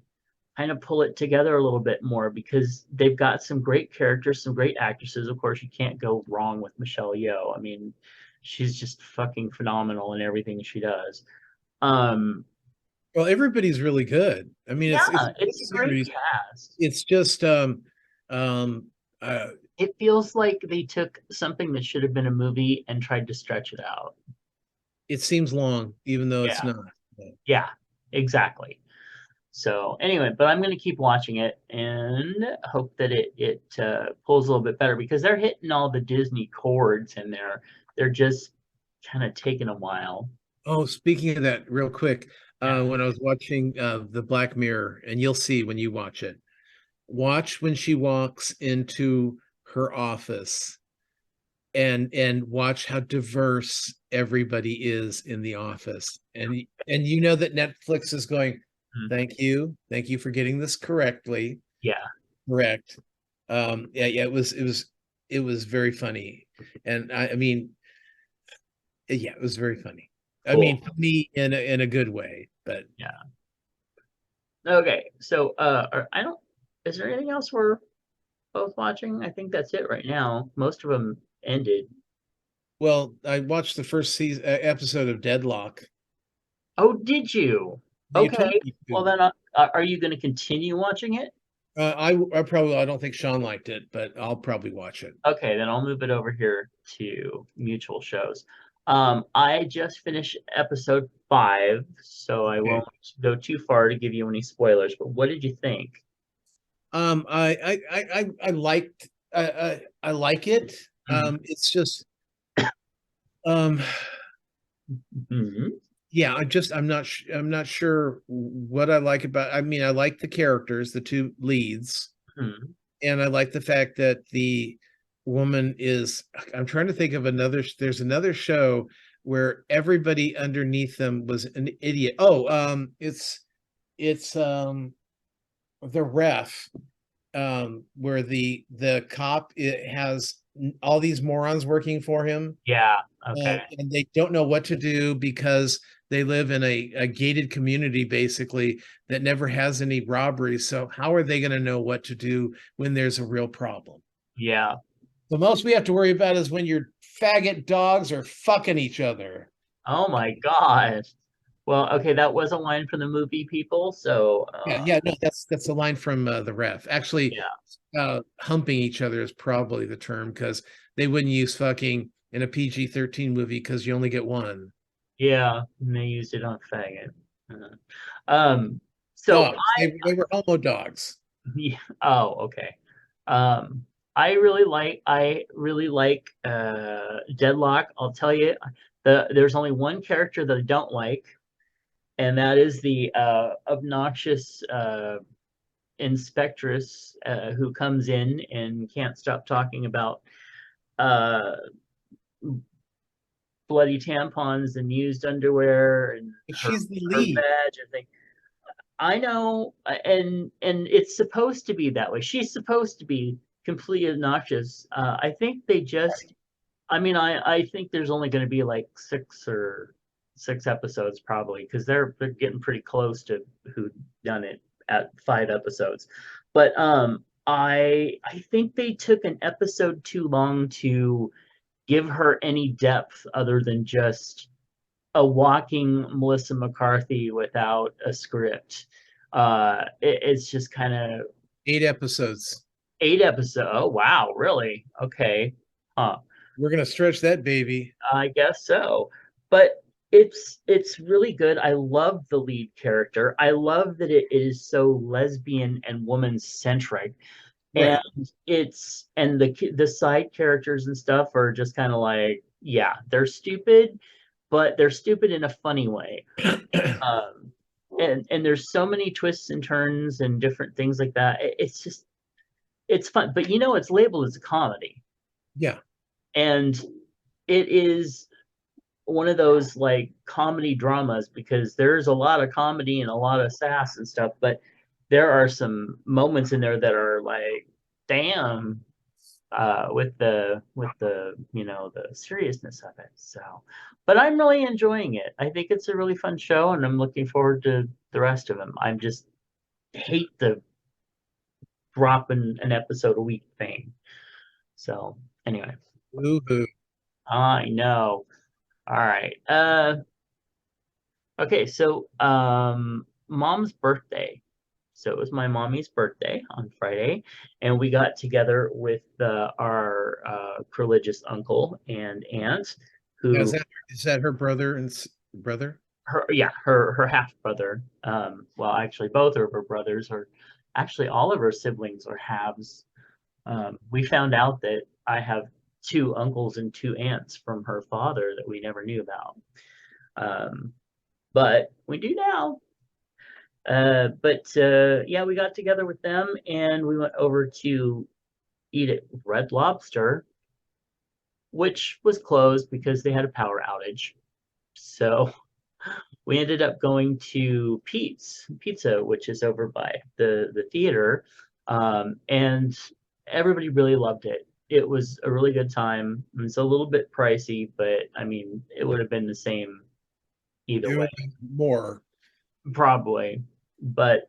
kind of pull it together a little bit more because they've got some great characters, some great actresses. Of course, you can't go wrong with Michelle Yeoh. I mean, she's just fucking phenomenal in everything she does. Um, Well, everybody's really good. I mean, it's yeah, a good it's a great series. cast. It's just um uh It feels like they took something that should have been a movie and tried to stretch it out. it seems long, even though it's Yeah, not. yeah, exactly. So anyway, but I'm gonna keep watching it and hope that it pulls a little bit better because they're hitting all the Disney chords in there. They're just kind of taking a while. Oh, speaking of that, real quick, Yeah. when I was watching the Black Mirror, and you'll see when you watch it, watch when she walks into her office and watch how diverse everybody is in the office. And you know that Netflix is going, Mhm. thank you for getting this correctly. Yeah. Correct. Yeah, yeah, it was very funny. And I mean, yeah, it was very funny. I Cool. mean, funny in a good way, but Yeah. Okay. So I don't. Is there anything else we're both watching? I think that's it right now. Most of them ended. well, I watched the first season episode of Deadlock. Oh, did you? You told Okay. me Well, to. then, are you going to continue watching it? I don't think Sean liked it, but I'll probably watch it. Okay, then I'll move it over here to mutual shows. I just finished episode 5, so I Okay. won't go too far to give you any spoilers. But what did you think? I liked I like it. Mhm. It's just um Mhm. yeah, I'm not sure what I like about. I mean, I like the characters, the two leads, Mhm. and I like the fact that woman is, I'm trying to think of another, there's another show where everybody underneath them was an idiot. Oh, it's the ref, where the cop, it has all these morons working for him, Yeah. Okay. and they don't know what to do because they live in a gated community basically that never has any robberies. So how are they going to know what to do when there's a real problem? Yeah. The most we have to worry about is when your faggot dogs are fucking each other. Oh my God. Well, okay, that was a line from the movie, people. So, Yeah, yeah, no, that's a line from the ref. Actually, yeah, humping each other is probably the term, because they wouldn't use fucking in a PG-13 movie because you only get one. yeah, and they used it on faggot. Uh, Um, so Dogs. They were homo dogs. yeah, oh, okay. Um, I really like Deadlock. I'll tell you, there's only one character that I don't like, and that is the obnoxious inspectress who comes in and can't stop talking about uh bloody tampons and used underwear and But her she's the her lead. veg and thing. I know, and it's supposed to be that way. She's supposed to be completely obnoxious. I think they just. I mean, I think there's only going to be like six episodes probably because they're getting pretty close to who done it at 5 episodes. But I think they took an episode too long to give her any depth other than just a walking Melissa McCarthy without a script. It's just kind of 8 episodes. 8 episodes. Oh wow, really? Okay, huh? We're gonna stretch that baby. I guess so. But it's really good. I love the lead character. I love that it is so lesbian and woman centric. And Right. the side characters and stuff are just kind of like, yeah, they're stupid, but they're stupid in a funny way. Um, and there's so many twists and turns and different things like that. It's just it's fun, but it's labeled as a comedy, Yeah. and it is one of those like comedy dramas because there's a lot of comedy and a lot of sass and stuff, but there are some moments in there that are like, damn, with the the seriousness of it. So, but I'm really enjoying it. I think it's a really fun show, and I'm looking forward to the rest of them. I'm just hate the dropping an episode a week thing. So anyway, Woo-hoo. I know. All right. Okay, so mom's birthday. So it was my mommy's birthday on Friday, and we got together with our religious uncle and aunt, Now, who is that her brother and brother? her half brother. Well, actually, both of her brothers, or actually all of her siblings, are halves. We found out that I have two uncles and two aunts from her father that we never knew about. Um, but we do now. But yeah, we got together with them and we went over to eat at Red Lobster, which was closed because they had a power outage. So we ended up going to Pete's Pizza, which is over by the theater, and everybody really loved it. It was a really good time. It's a little bit pricey, but I mean, it would have been the same either It way, would be more. probably. But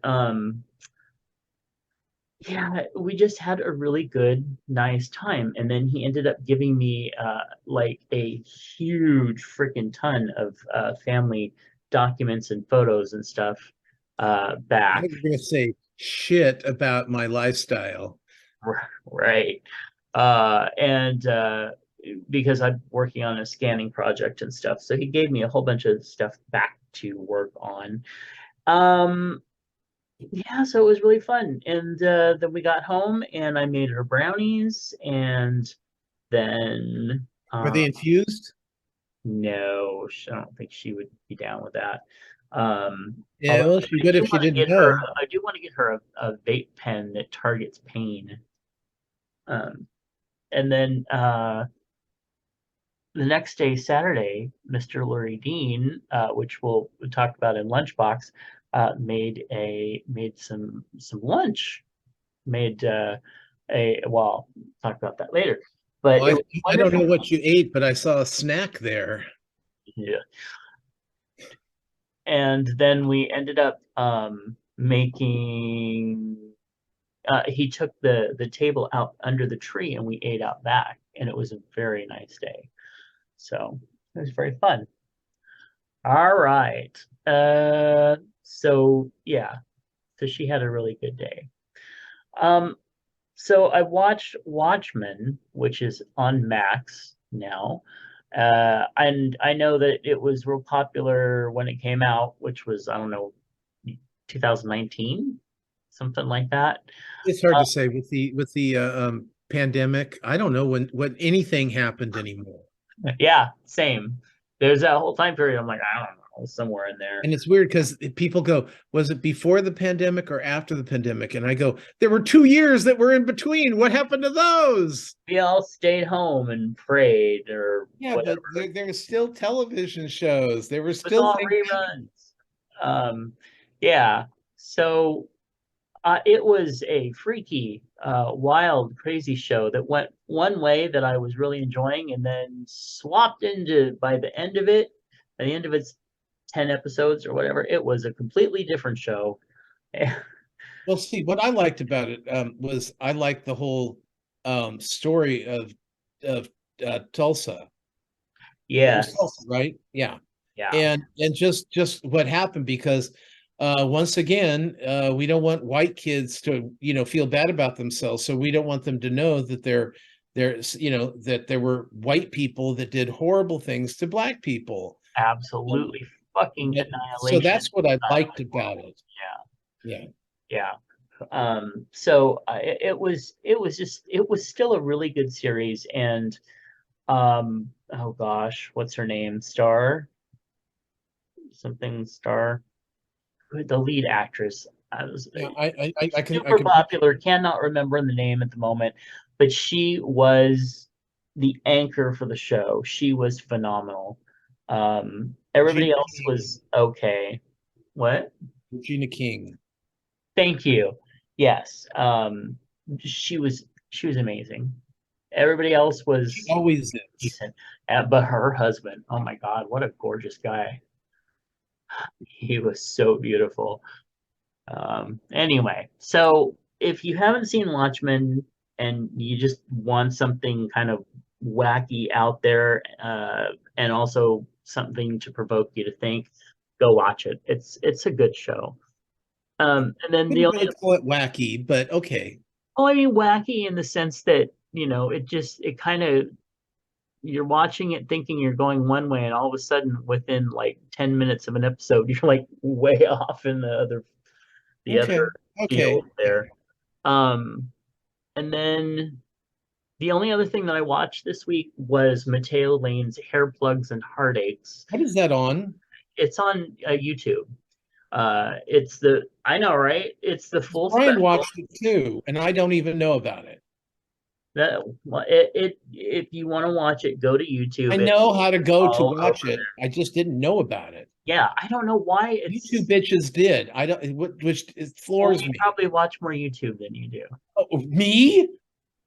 yeah, we just had a really good, nice time. And then he ended up giving me like a huge freaking ton of family documents and photos and stuff I back. think you're gonna say shit about my lifestyle. Right. And because I'm working on a scanning project and stuff. So he gave me a whole bunch of stuff back to work on. Um, Yeah, so it was really fun. And then we got home and I made her brownies and then Are they infused? no, I don't think she would be down with that. Yeah, Although well, she I would do if she want to didn't get her know. I do want to get her a vape pen that targets pain. Um, and then the next day, Saturday, Mr. Lurie Dean, which we'll talk about in Lunchbox, made some lunch. Made a well, talk about that later. But Well, it was I don't wonderful. know what you ate, but I saw a snack there. Yeah. And then we ended up making. He took the table out under the tree, and we ate out back, and it was a very nice day. So it was very fun. All right. So yeah, so she had a really good day. Um, so I watched Watchmen, which is on Max now. And I know that it was real popular when it came out, which was, I don't know, 2019, something like that. It's hard Uh, to say with the pandemic. I don't know when anything happened anymore. yeah, same. There's that whole time period. I'm like, I don't know, somewhere in there. And it's weird because people go, was it before the pandemic or after the pandemic? And I go, there were 2 years that were in between. What happened to those? We all stayed home and prayed or Yeah, whatever. but there were still television shows. There were It was still all things happening. reruns. Yeah. So it was a freaky, wild, crazy show that went one way that I was really enjoying, and then swapped into by the end of its 10 episodes or whatever, it was a completely different show. Well, see, what I liked about it was I liked the whole story of Tulsa. It was Tulsa, Yes. right? Yeah. Yeah. And just what happened because once again we don't want white kids to feel bad about themselves, so we don't want them to know that there's that there were white people that did horrible things to black people. um, Absolutely fucking so annihilation that's what I style. liked about it. Yeah. Yeah. Yeah. So it was just it was still a really good series, and oh gosh, what's her name? Star, the lead actress. I was Yeah, I super can picture. popular, cannot remember the name at the moment, but she was the anchor for the show. She was phenomenal. Everybody Regina else King. was okay. What? Regina King. Thank you. Yes. She was amazing. Everybody else She was always is. decent. But her husband, oh my God, what a gorgeous guy. He was so beautiful. Anyway, so if you haven't seen Watchmen and you just want something kind of wacky out there, and also something to provoke you to think, go watch it. It's a good show. And then the Couldn't only really call it wacky, but okay. Well, I mean, wacky in the sense that, it kind of, you're watching it thinking you're going one way, and all of a sudden, within like 10 minutes of an episode, you're like way off in the other Okay. Okay. field there. Um, and then the only other thing that I watched this week was Mateo Lane's Hair Plugs and Heartaches. What is that on? It's on YouTube. I know, right? It's the full Brian special. watched it too, and I don't even know about it. That well, if you want to watch it, go to I YouTube. It's know how to go to all over watch it. there. I just didn't know about it. Yeah, I don't know why You two it's. bitches did. I don't, which it Well, floors you me. probably watch more YouTube than you do. Oh, me?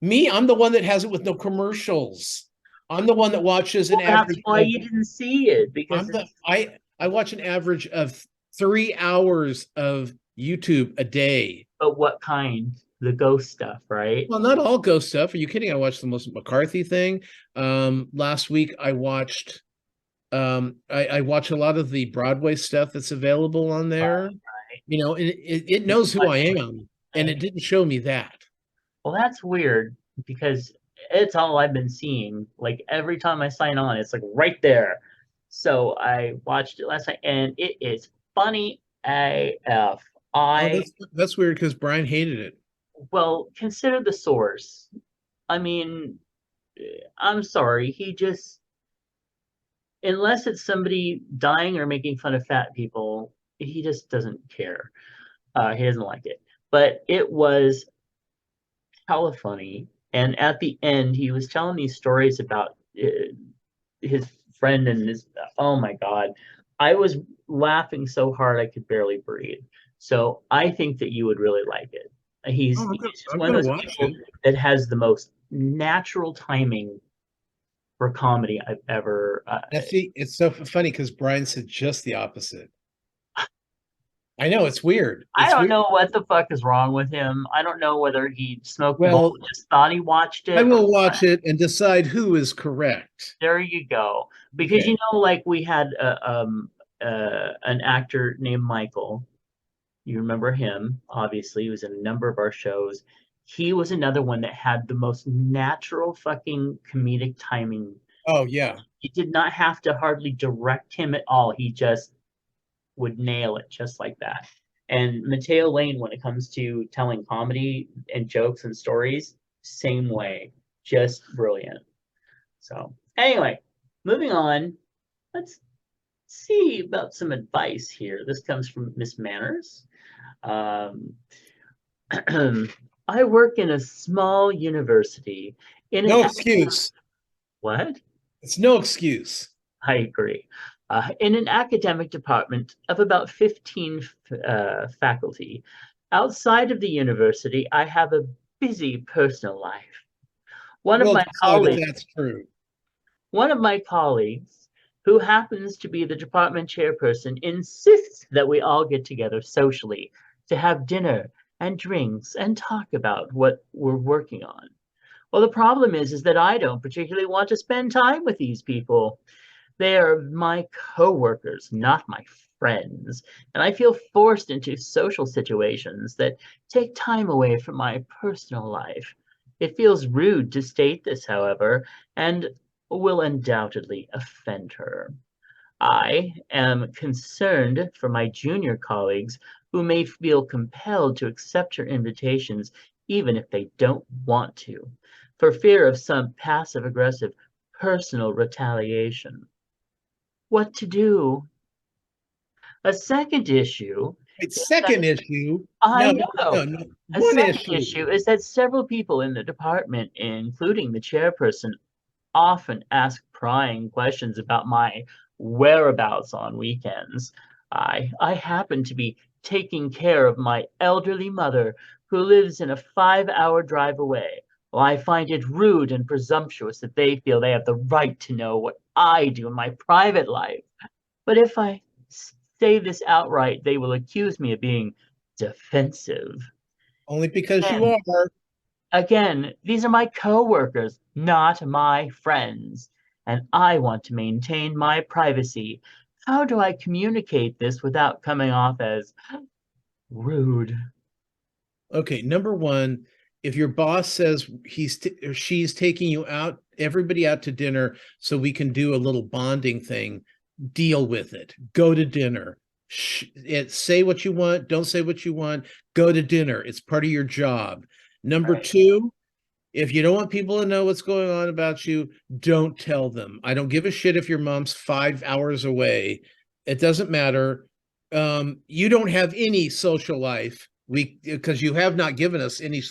Me? I'm the one that has it with no commercials. I'm the one that watches an Well, that's average why of. you didn't see it because I'm the it's. I watch an average of 3 hours of YouTube a day. But what kind? The ghost stuff, right? Well, not all ghost stuff. Are you kidding? I watched the most McCarthy thing. Last week I watched I watch a lot of the Broadway stuff that's available on there. Right. And it You knows who watch I am, and everything. it didn't show me that. Well, that's weird because it's all I've been seeing. Like every time I sign on, it's like right there. So I watched it last night, and it is funny AF. Oh, I that's weird because Brian hated it. Well, consider the source. I mean, I'm sorry. He just, unless it's somebody dying or making fun of fat people, he just doesn't care. He doesn't like it. But it was hella funny. And at the end, he was telling these stories about his friend and his. Oh my God, I was laughing so hard I could barely breathe. So I think that you would really like it. Oh, He's just I'm one of gonna those watch people it. that has the most natural timing for comedy I've ever. Now, see, it's so funny because Brian said just the opposite. I know it's weird. I It's don't weird. know what the fuck is wrong with him. I don't know whether he smoked a bowl Well, and just thought he watched I it or will watch it and decide who is correct. there you go. Because Okay. like we had an actor named Michael. You remember him, obviously. He was in a number of our shows. He was another one that had the most natural fucking comedic timing. Oh yeah. You did not have to hardly direct him at all. He just would nail it just like that. And Mateo Lane, when it comes to telling comedy and jokes and stories, same way, just brilliant. So, anyway, moving on, let's see about some advice here. This comes from Miss Manners. Um, I work in a small university in an No excuse. what? It's no excuse. I agree. In an academic department of about 15 faculty. Outside of the university, I have a busy personal life. One of We'll my decide if colleagues, that's true. one of my colleagues, who happens to be the department chairperson, insists that we all get together socially to have dinner and drinks and talk about what we're working on. Well, the problem is that I don't particularly want to spend time with these people. They are my coworkers, not my friends, and I feel forced into social situations that take time away from my personal life. It feels rude to state this, however, and will undoubtedly offend her. I am concerned for my junior colleagues who may feel compelled to accept her invitations even if they don't want to, for fear of some passive aggressive personal retaliation. What to do? A second issue Wait, is that second issue. I No, know. no, no. A One second issue. issue is that several people in the department, including the chairperson, often ask prying questions about my whereabouts on weekends. I happen to be taking care of my elderly mother who lives in a 5-hour drive away. Well, I find it rude and presumptuous that they feel they have the right to know what I do in my private life. But if I say this outright, they will accuse me of being defensive. Only because you Again, are. again, these are my coworkers, not my friends, and I want to maintain my privacy. How do I communicate this without coming off as rude? Okay, number one, if your boss says or she's taking you out, everybody out to dinner so we can do a little bonding thing, deal with it. Go to dinner. Say what you want, don't say what you want. Go to dinner. It's part of your job. Number Right. two, if you don't want people to know what's going on about you, don't tell them. I don't give a shit if your mom's 5 hours away. It doesn't matter. You don't have any social life. Because you have not given us any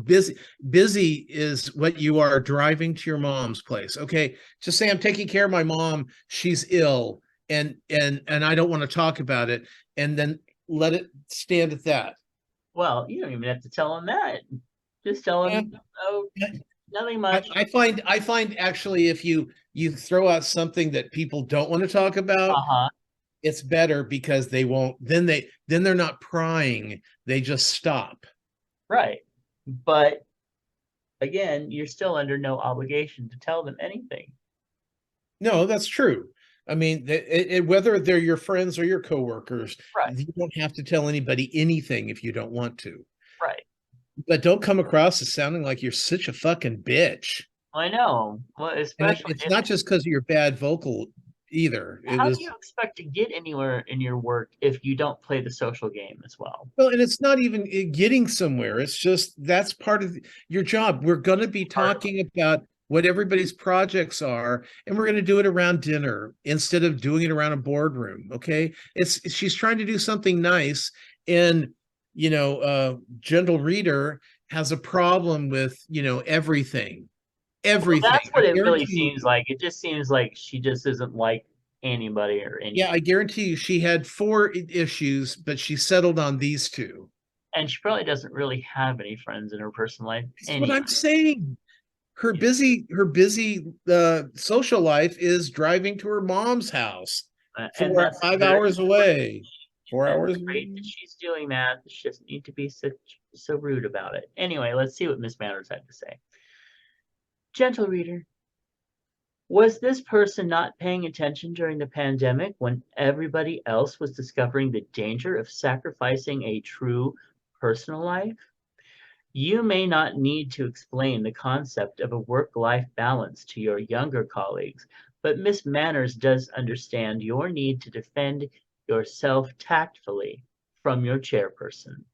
busy. Busy is what you are driving to your mom's place. Okay, just say I'm taking care of my mom. She's ill, and I don't want to talk about it, and then let it stand at that. Well, you don't even have to tell them that. Just tell them, oh, nothing much. I find actually if you throw out something that people don't want to talk about, Uh-huh. it's better because they won't then they're not prying, they just stop. Right. But again, you're still under no obligation to tell them anything. No, that's true. I mean, whether they're your friends or your coworkers, Right. you don't have to tell anybody anything if you don't want to. Right. But don't come across as sounding like you're such a fucking bitch. I know. Well, And especially it's if not just because of your bad vocal either. It how do you was expect to get anywhere in your work if you don't play the social game as well? Well, and it's not even getting somewhere. It's just that's part of your job. We're going to be Part of talking about what everybody's projects are, and we're going to do it around dinner instead of doing it around a boardroom. Okay, she's trying to do something nice, and gentle reader, has a problem with, everything. Well, Everything. that's I what it really guarantee seems like. It just seems like she just doesn't like anybody or Yeah, anything. I guarantee you she had four issues, but she settled on these two. And she probably doesn't really have any friends in her personal life That's what anyway. I'm saying. Her Yeah. busy social life is driving to her mom's house And for that's 5 hours away. Four and it's hours. great that she's doing that. She doesn't need to be so rude about it. Anyway, let's see what Miss Manners had to say. Gentle reader, was this person not paying attention during the pandemic when everybody else was discovering the danger of sacrificing a true personal life? You may not need to explain the concept of a work-life balance to your younger colleagues, but Miss Manners does understand your need to defend yourself tactfully from your chairperson.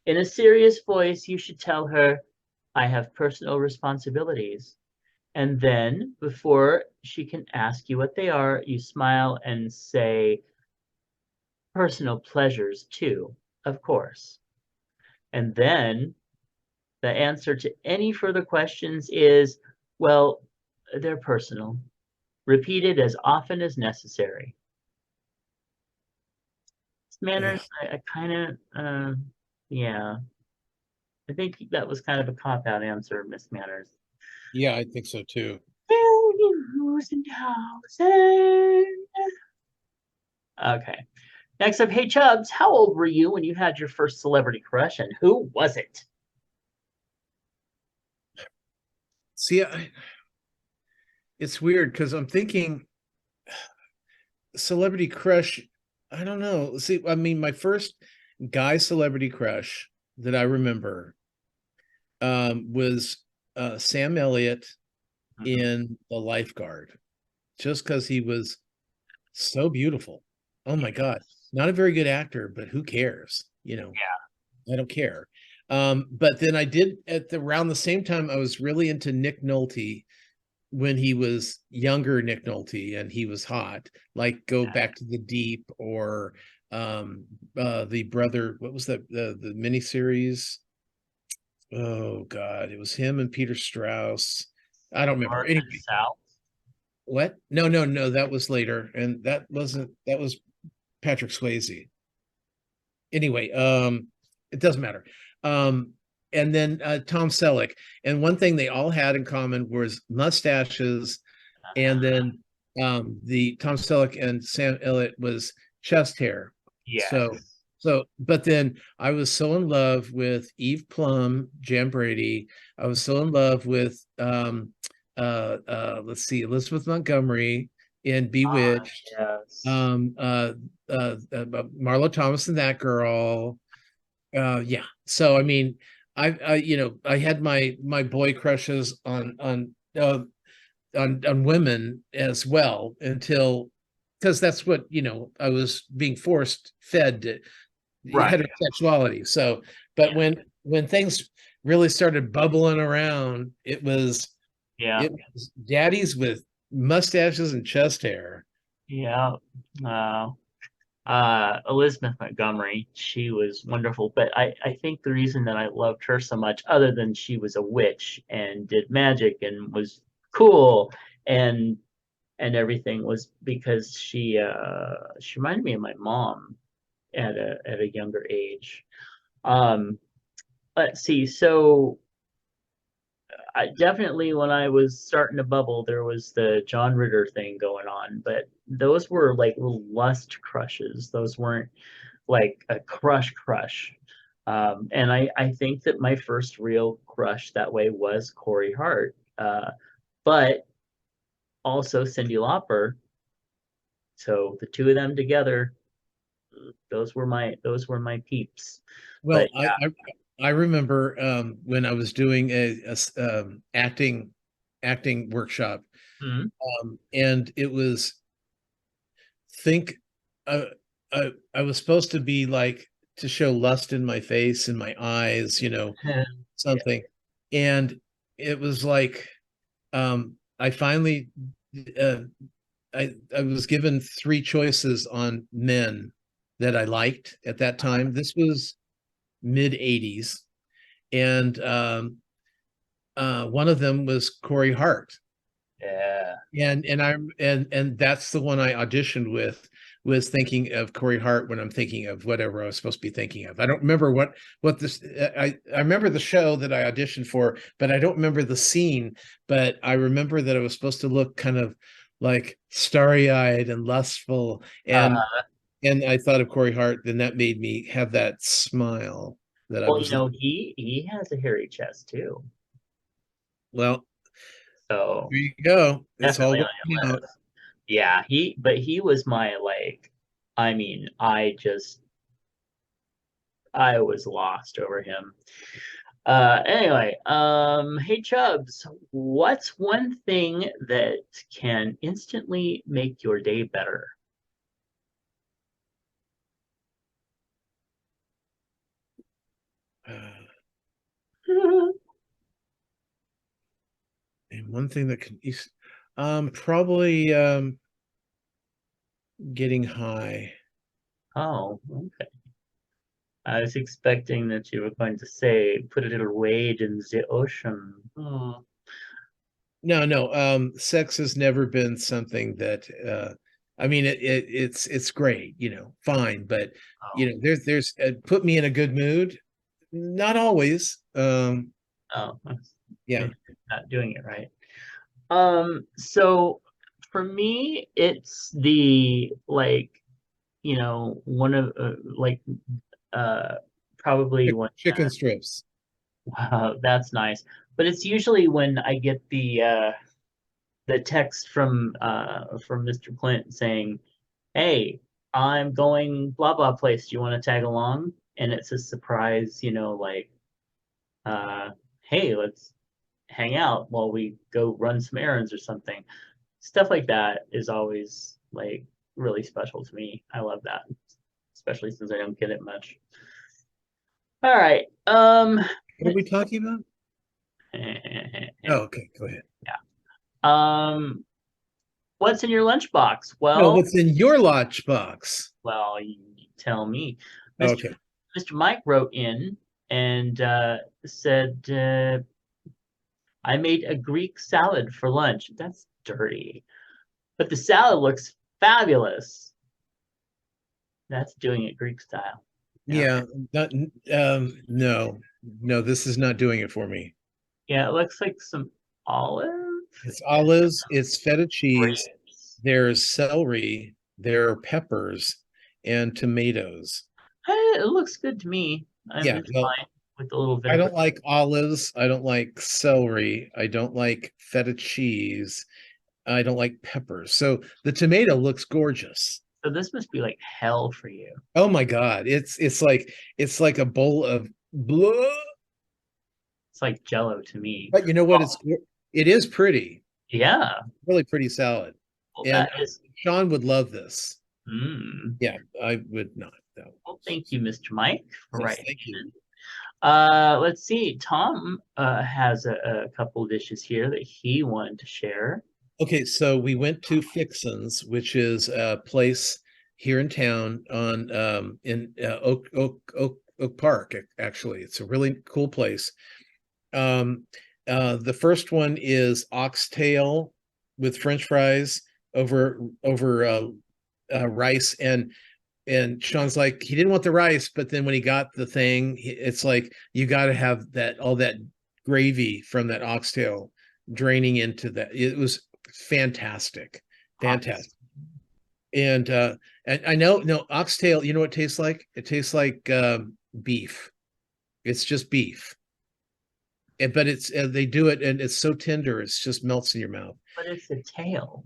In a serious voice, you should tell her, I have personal responsibilities. And then, before she can ask you what they are, you smile and say, personal pleasures too, of course. And then the answer to any further questions is, well, they're personal. Repeated as often as necessary. Ugh. Manners, I kind of, yeah, I think that was kind of a cop-out answer, Miss Manners. Yeah, I think so too. Okay. Next up, hey Chubs, how old were you when you had your first celebrity crush, and who was it? See, it's weird because I'm thinking celebrity crush. I don't know. See, I mean, my first guy celebrity crush that I remember was Sam Elliott Mhm. in The Lifeguard, just because he was so beautiful. Oh my God. Not a very good actor, but who cares? I don't care. But then I did around the same time I was really into Nick Nolte when he was younger Nick Nolte and he was hot, like Go Back to the Deep or the brother, what was that the miniseries? Oh God, it was him and Peter Strauss. I don't remember. North and Anyway, South. what? No, no, no, that was later. And that was Patrick Swayze. Anyway, it doesn't matter. And then Tom Selleck. And one thing they all had in common was mustaches. And then the Tom Selleck and Sam Elliott was chest hair. Yes. But then I was so in love with Eve Plum, Jan Brady. I was so in love with let's see, Elizabeth Montgomery in Bewitched. Yes. Um, Marlo Thomas and that girl. Yeah. So I mean, I had my boy crushes on women as well until because that's what I was being forced fed to Right. heterosexuality. So, but Yeah. when things really started bubbling around, Yeah. it was daddies with mustaches and chest hair. Yeah. Uh, Elizabeth Montgomery, she was wonderful. But I think the reason that I loved her so much, other than she was a witch and did magic and was cool and everything, was because she reminded me of my mom at a younger age. Um, let's see. So I definitely when I was starting to bubble, there was the John Ritter thing going on, but those were like little lust crushes. Those weren't like a crush. And I think that my first real crush that way was Corey Hart. But also Cyndi Lauper. So the two of them together, those were my peeps. But Well, I remember when I was doing a acting workshop, mhm, and it was think uh, I was supposed to be like to show lust in my face and my eyes, yeah, something, and it was like I finally uh, I was given three choices on men that I liked at that time. This was mid 80s. and one of them was Corey Hart. Yeah. And that's the one I auditioned with, was thinking of Corey Hart when I'm thinking of whatever I was supposed to be thinking of. I don't remember what this I remember the show that I auditioned for, but I don't remember the scene. But I remember that I was supposed to look kind of like starry-eyed and lustful, Uh, and I thought of Corey Hart, then that made me have that smile that I well, was, he has a hairy chest too. well, So there you go. It's all definitely on working your out. list. Yeah, but he was my like, I mean, I was lost over him. Anyway, hey Chubbs, what's one thing that can instantly make your day better? And one thing that can probably getting high. Oh, okay. I was expecting that you were going to say put a little wade in the ocean. Hmm. No, no. Sex has never been something that I mean it's great, fine, but Oh, there's put me in a good mood. Not always. oh, Yeah. maybe not doing it right. So for me, it's the like, one of like uh probably when Chicken strips. wow, that's nice. But it's usually when I get the text from Mr. Clint saying, "Hey, I'm going blah blah place. Do you want to tag along?" And it's a surprise, like uh hey, let's hang out while we go run some errands or something. Stuff like that is always like really special to me. I love that, especially since I don't get it much. All right. What are we talking about? Oh, okay, go ahead. Yeah. What's in your lunchbox? No, what's in your lunchbox? You tell me. Mr. Okay. Mr. Mike wrote in and said, I made a Greek salad for lunch. That's dirty, but the salad looks fabulous. That's doing it Greek style. Okay. Yeah, not no, no, this is not doing it for me. Yeah, it looks like some olive It's and olives, it's feta cheese, grapes. there's celery, there are peppers and tomatoes. It looks good to me. I'm Yeah, just well, fine with a little I vinegar. don't like olives, I don't like celery, I don't like feta cheese, I don't like peppers. So the tomato looks gorgeous. So this must be like hell for you. Oh my God, it's like a bowl of blah. It's like Jello to me. But you know what? Oh, It is pretty, yeah. really pretty salad. Well, And that is. Sean would love this. Mm. Yeah, I would not though. Well, thank you, Mr. Mike, for Yes, writing thank you. in. Let's see. Tom has a couple dishes here that he wanted to share. Okay, so we went to Fixin's, which is a place here in town on in Oak Park. Actually, it's a really cool place. Um, the first one is oxtail with French fries over rice, and Sean's like he didn't want the rice, but then when he got the thing, it's like you got to have that all that gravy from that oxtail draining into that. It was fantastic, Ox. fantastic. And I know no oxtail. You know what it tastes like? It tastes like beef. It's just beef. But it's they do it and it's so tender, it's just melts in your mouth. But it's a tail.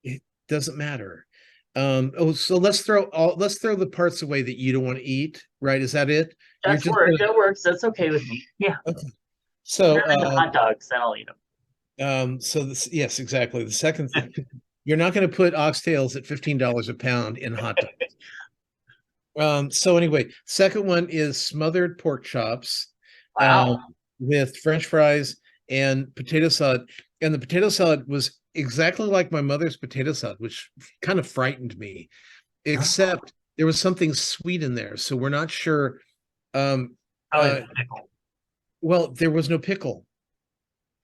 It doesn't matter. Oh, so let's throw the parts away that you don't want to eat, right? Is that it? You're That's just work. gonna, That works. That's okay with me. Yeah. okay. So Turn into hot dogs, then I'll eat them. so this, yes, exactly. The second thing, you're not going to put oxtails at $15 a pound in hot dogs. So anyway, second one is smothered pork chops Wow. with French fries and potato salad. And the potato salad was exactly like my mother's potato salad, which kind of frightened me, Oh, except there was something sweet in there. So we're not sure. Um, probably uh, the pickle. Well, there was no pickle.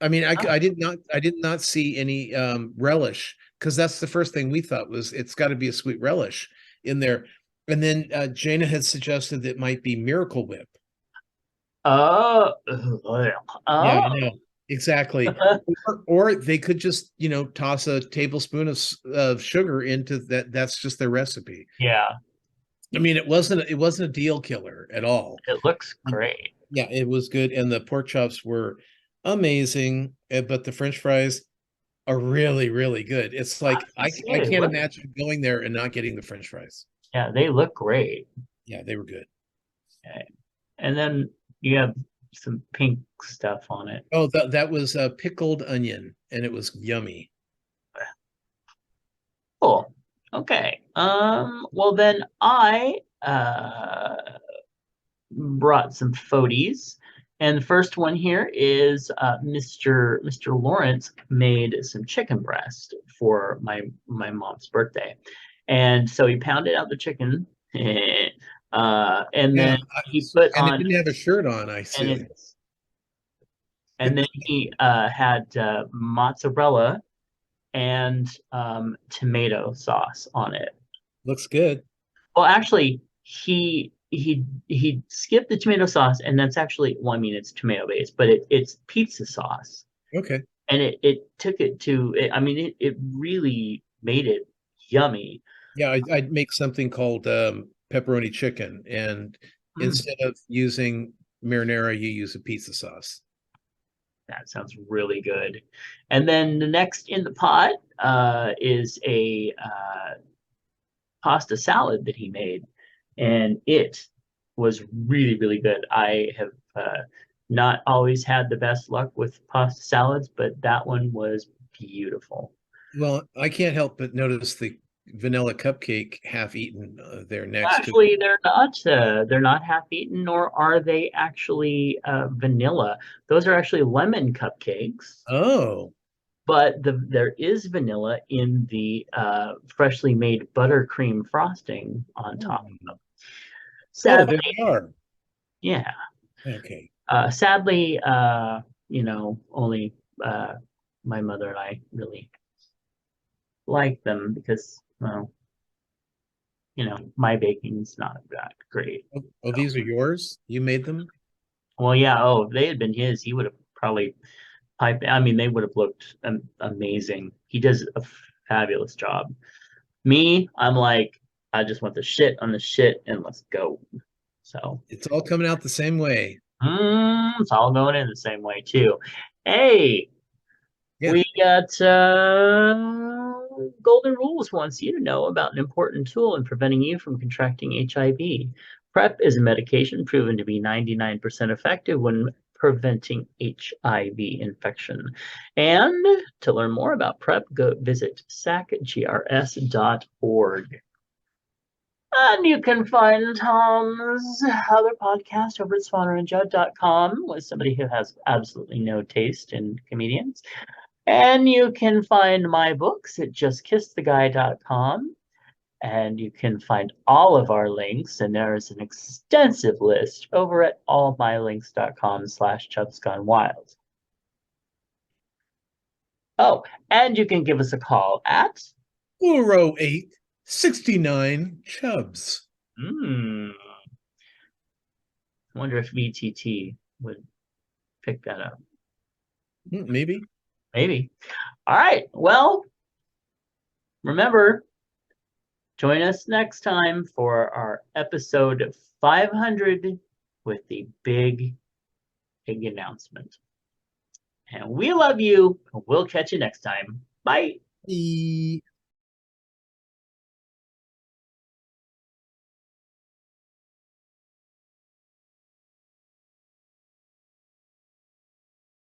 I mean, Oh, I did not see any relish, because that's the first thing we thought was it's got to be a sweet relish in there. And then Jaina had suggested that it might be Miracle Whip. oh, Yeah, oh, I know. Exactly. Or they could just, toss a tablespoon of sugar into that. That's just their recipe. yeah, I mean, it wasn't a deal killer at all. it looks And great. yeah, it was good. And the pork chops were amazing. But the French fries are really, really good. It's I like was gonna I say, can't look, imagine going there and not getting the French fries. yeah, they look great. Yeah, they were good. Okay. And then you have some pink stuff on it. Oh, that was a pickled onion, and it was yummy. Cool. Okay. Well then I brought some foodies. And the first one here is Mr. Lawrence made some chicken breast for my mom's birthday. And so he pounded out the chicken, and Yeah, then he put and it on didn't have a shirt on. I and see. it's and then he had mozzarella and tomato sauce on it. Looks good. Well, actually, he skipped the tomato sauce, and that's actually, well, I mean, it's tomato based, but it's pizza sauce, Okay. and it took it to. I mean, it really made it yummy. Yeah, I'd make something called pepperoni chicken, and Mm, instead of using marinara, you use a pizza sauce. that sounds really good. And then the next in the pot is a pasta salad that he made, and it was really, really good. I have not always had the best luck with pasta salads, but that one was beautiful. Well, I can't help but notice the vanilla cupcake half eaten there next to it. Actually, they're not half eaten, nor are they actually vanilla. Those are actually lemon cupcakes, Oh, but there is vanilla in the freshly made buttercream frosting on top of them. oh, Sadly, there they are. yeah. Okay. Sadly, only uh, my mother and I really like them because, well, my baking's not that great. Oh, So, these are yours? You made them? well, yeah. Oh, if they had been his, he would have probably piped. I mean, they would have looked amazing. He does a fabulous job. Me, I'm like, I just want the shit on the shit and let's go. So, It's all coming out the same way. it's all going in the same way too. Hey, Yeah. we got Golden Rules wants you to know about an important tool in preventing you from contracting HIV. PrEP is a medication proven to be 99% effective when preventing HIV infection. And to learn more about PrEP, go visit sacgrs.org. And you can find Tom's other podcast over at swannerandjudd.com with somebody who has absolutely no taste in comedians. And you can find my books at justkisstheguy.com. And you can find all of our links, and there is an extensive list over at allmylinks.com/chubsgonewild. Oh, and you can give us a call at 408 Chubs. I wonder if VTT would pick that up. Maybe. Maybe. All right. Well, remember, join us next time for our episode 500 with the big announcement. And we love you. We'll catch you next time. Bye. E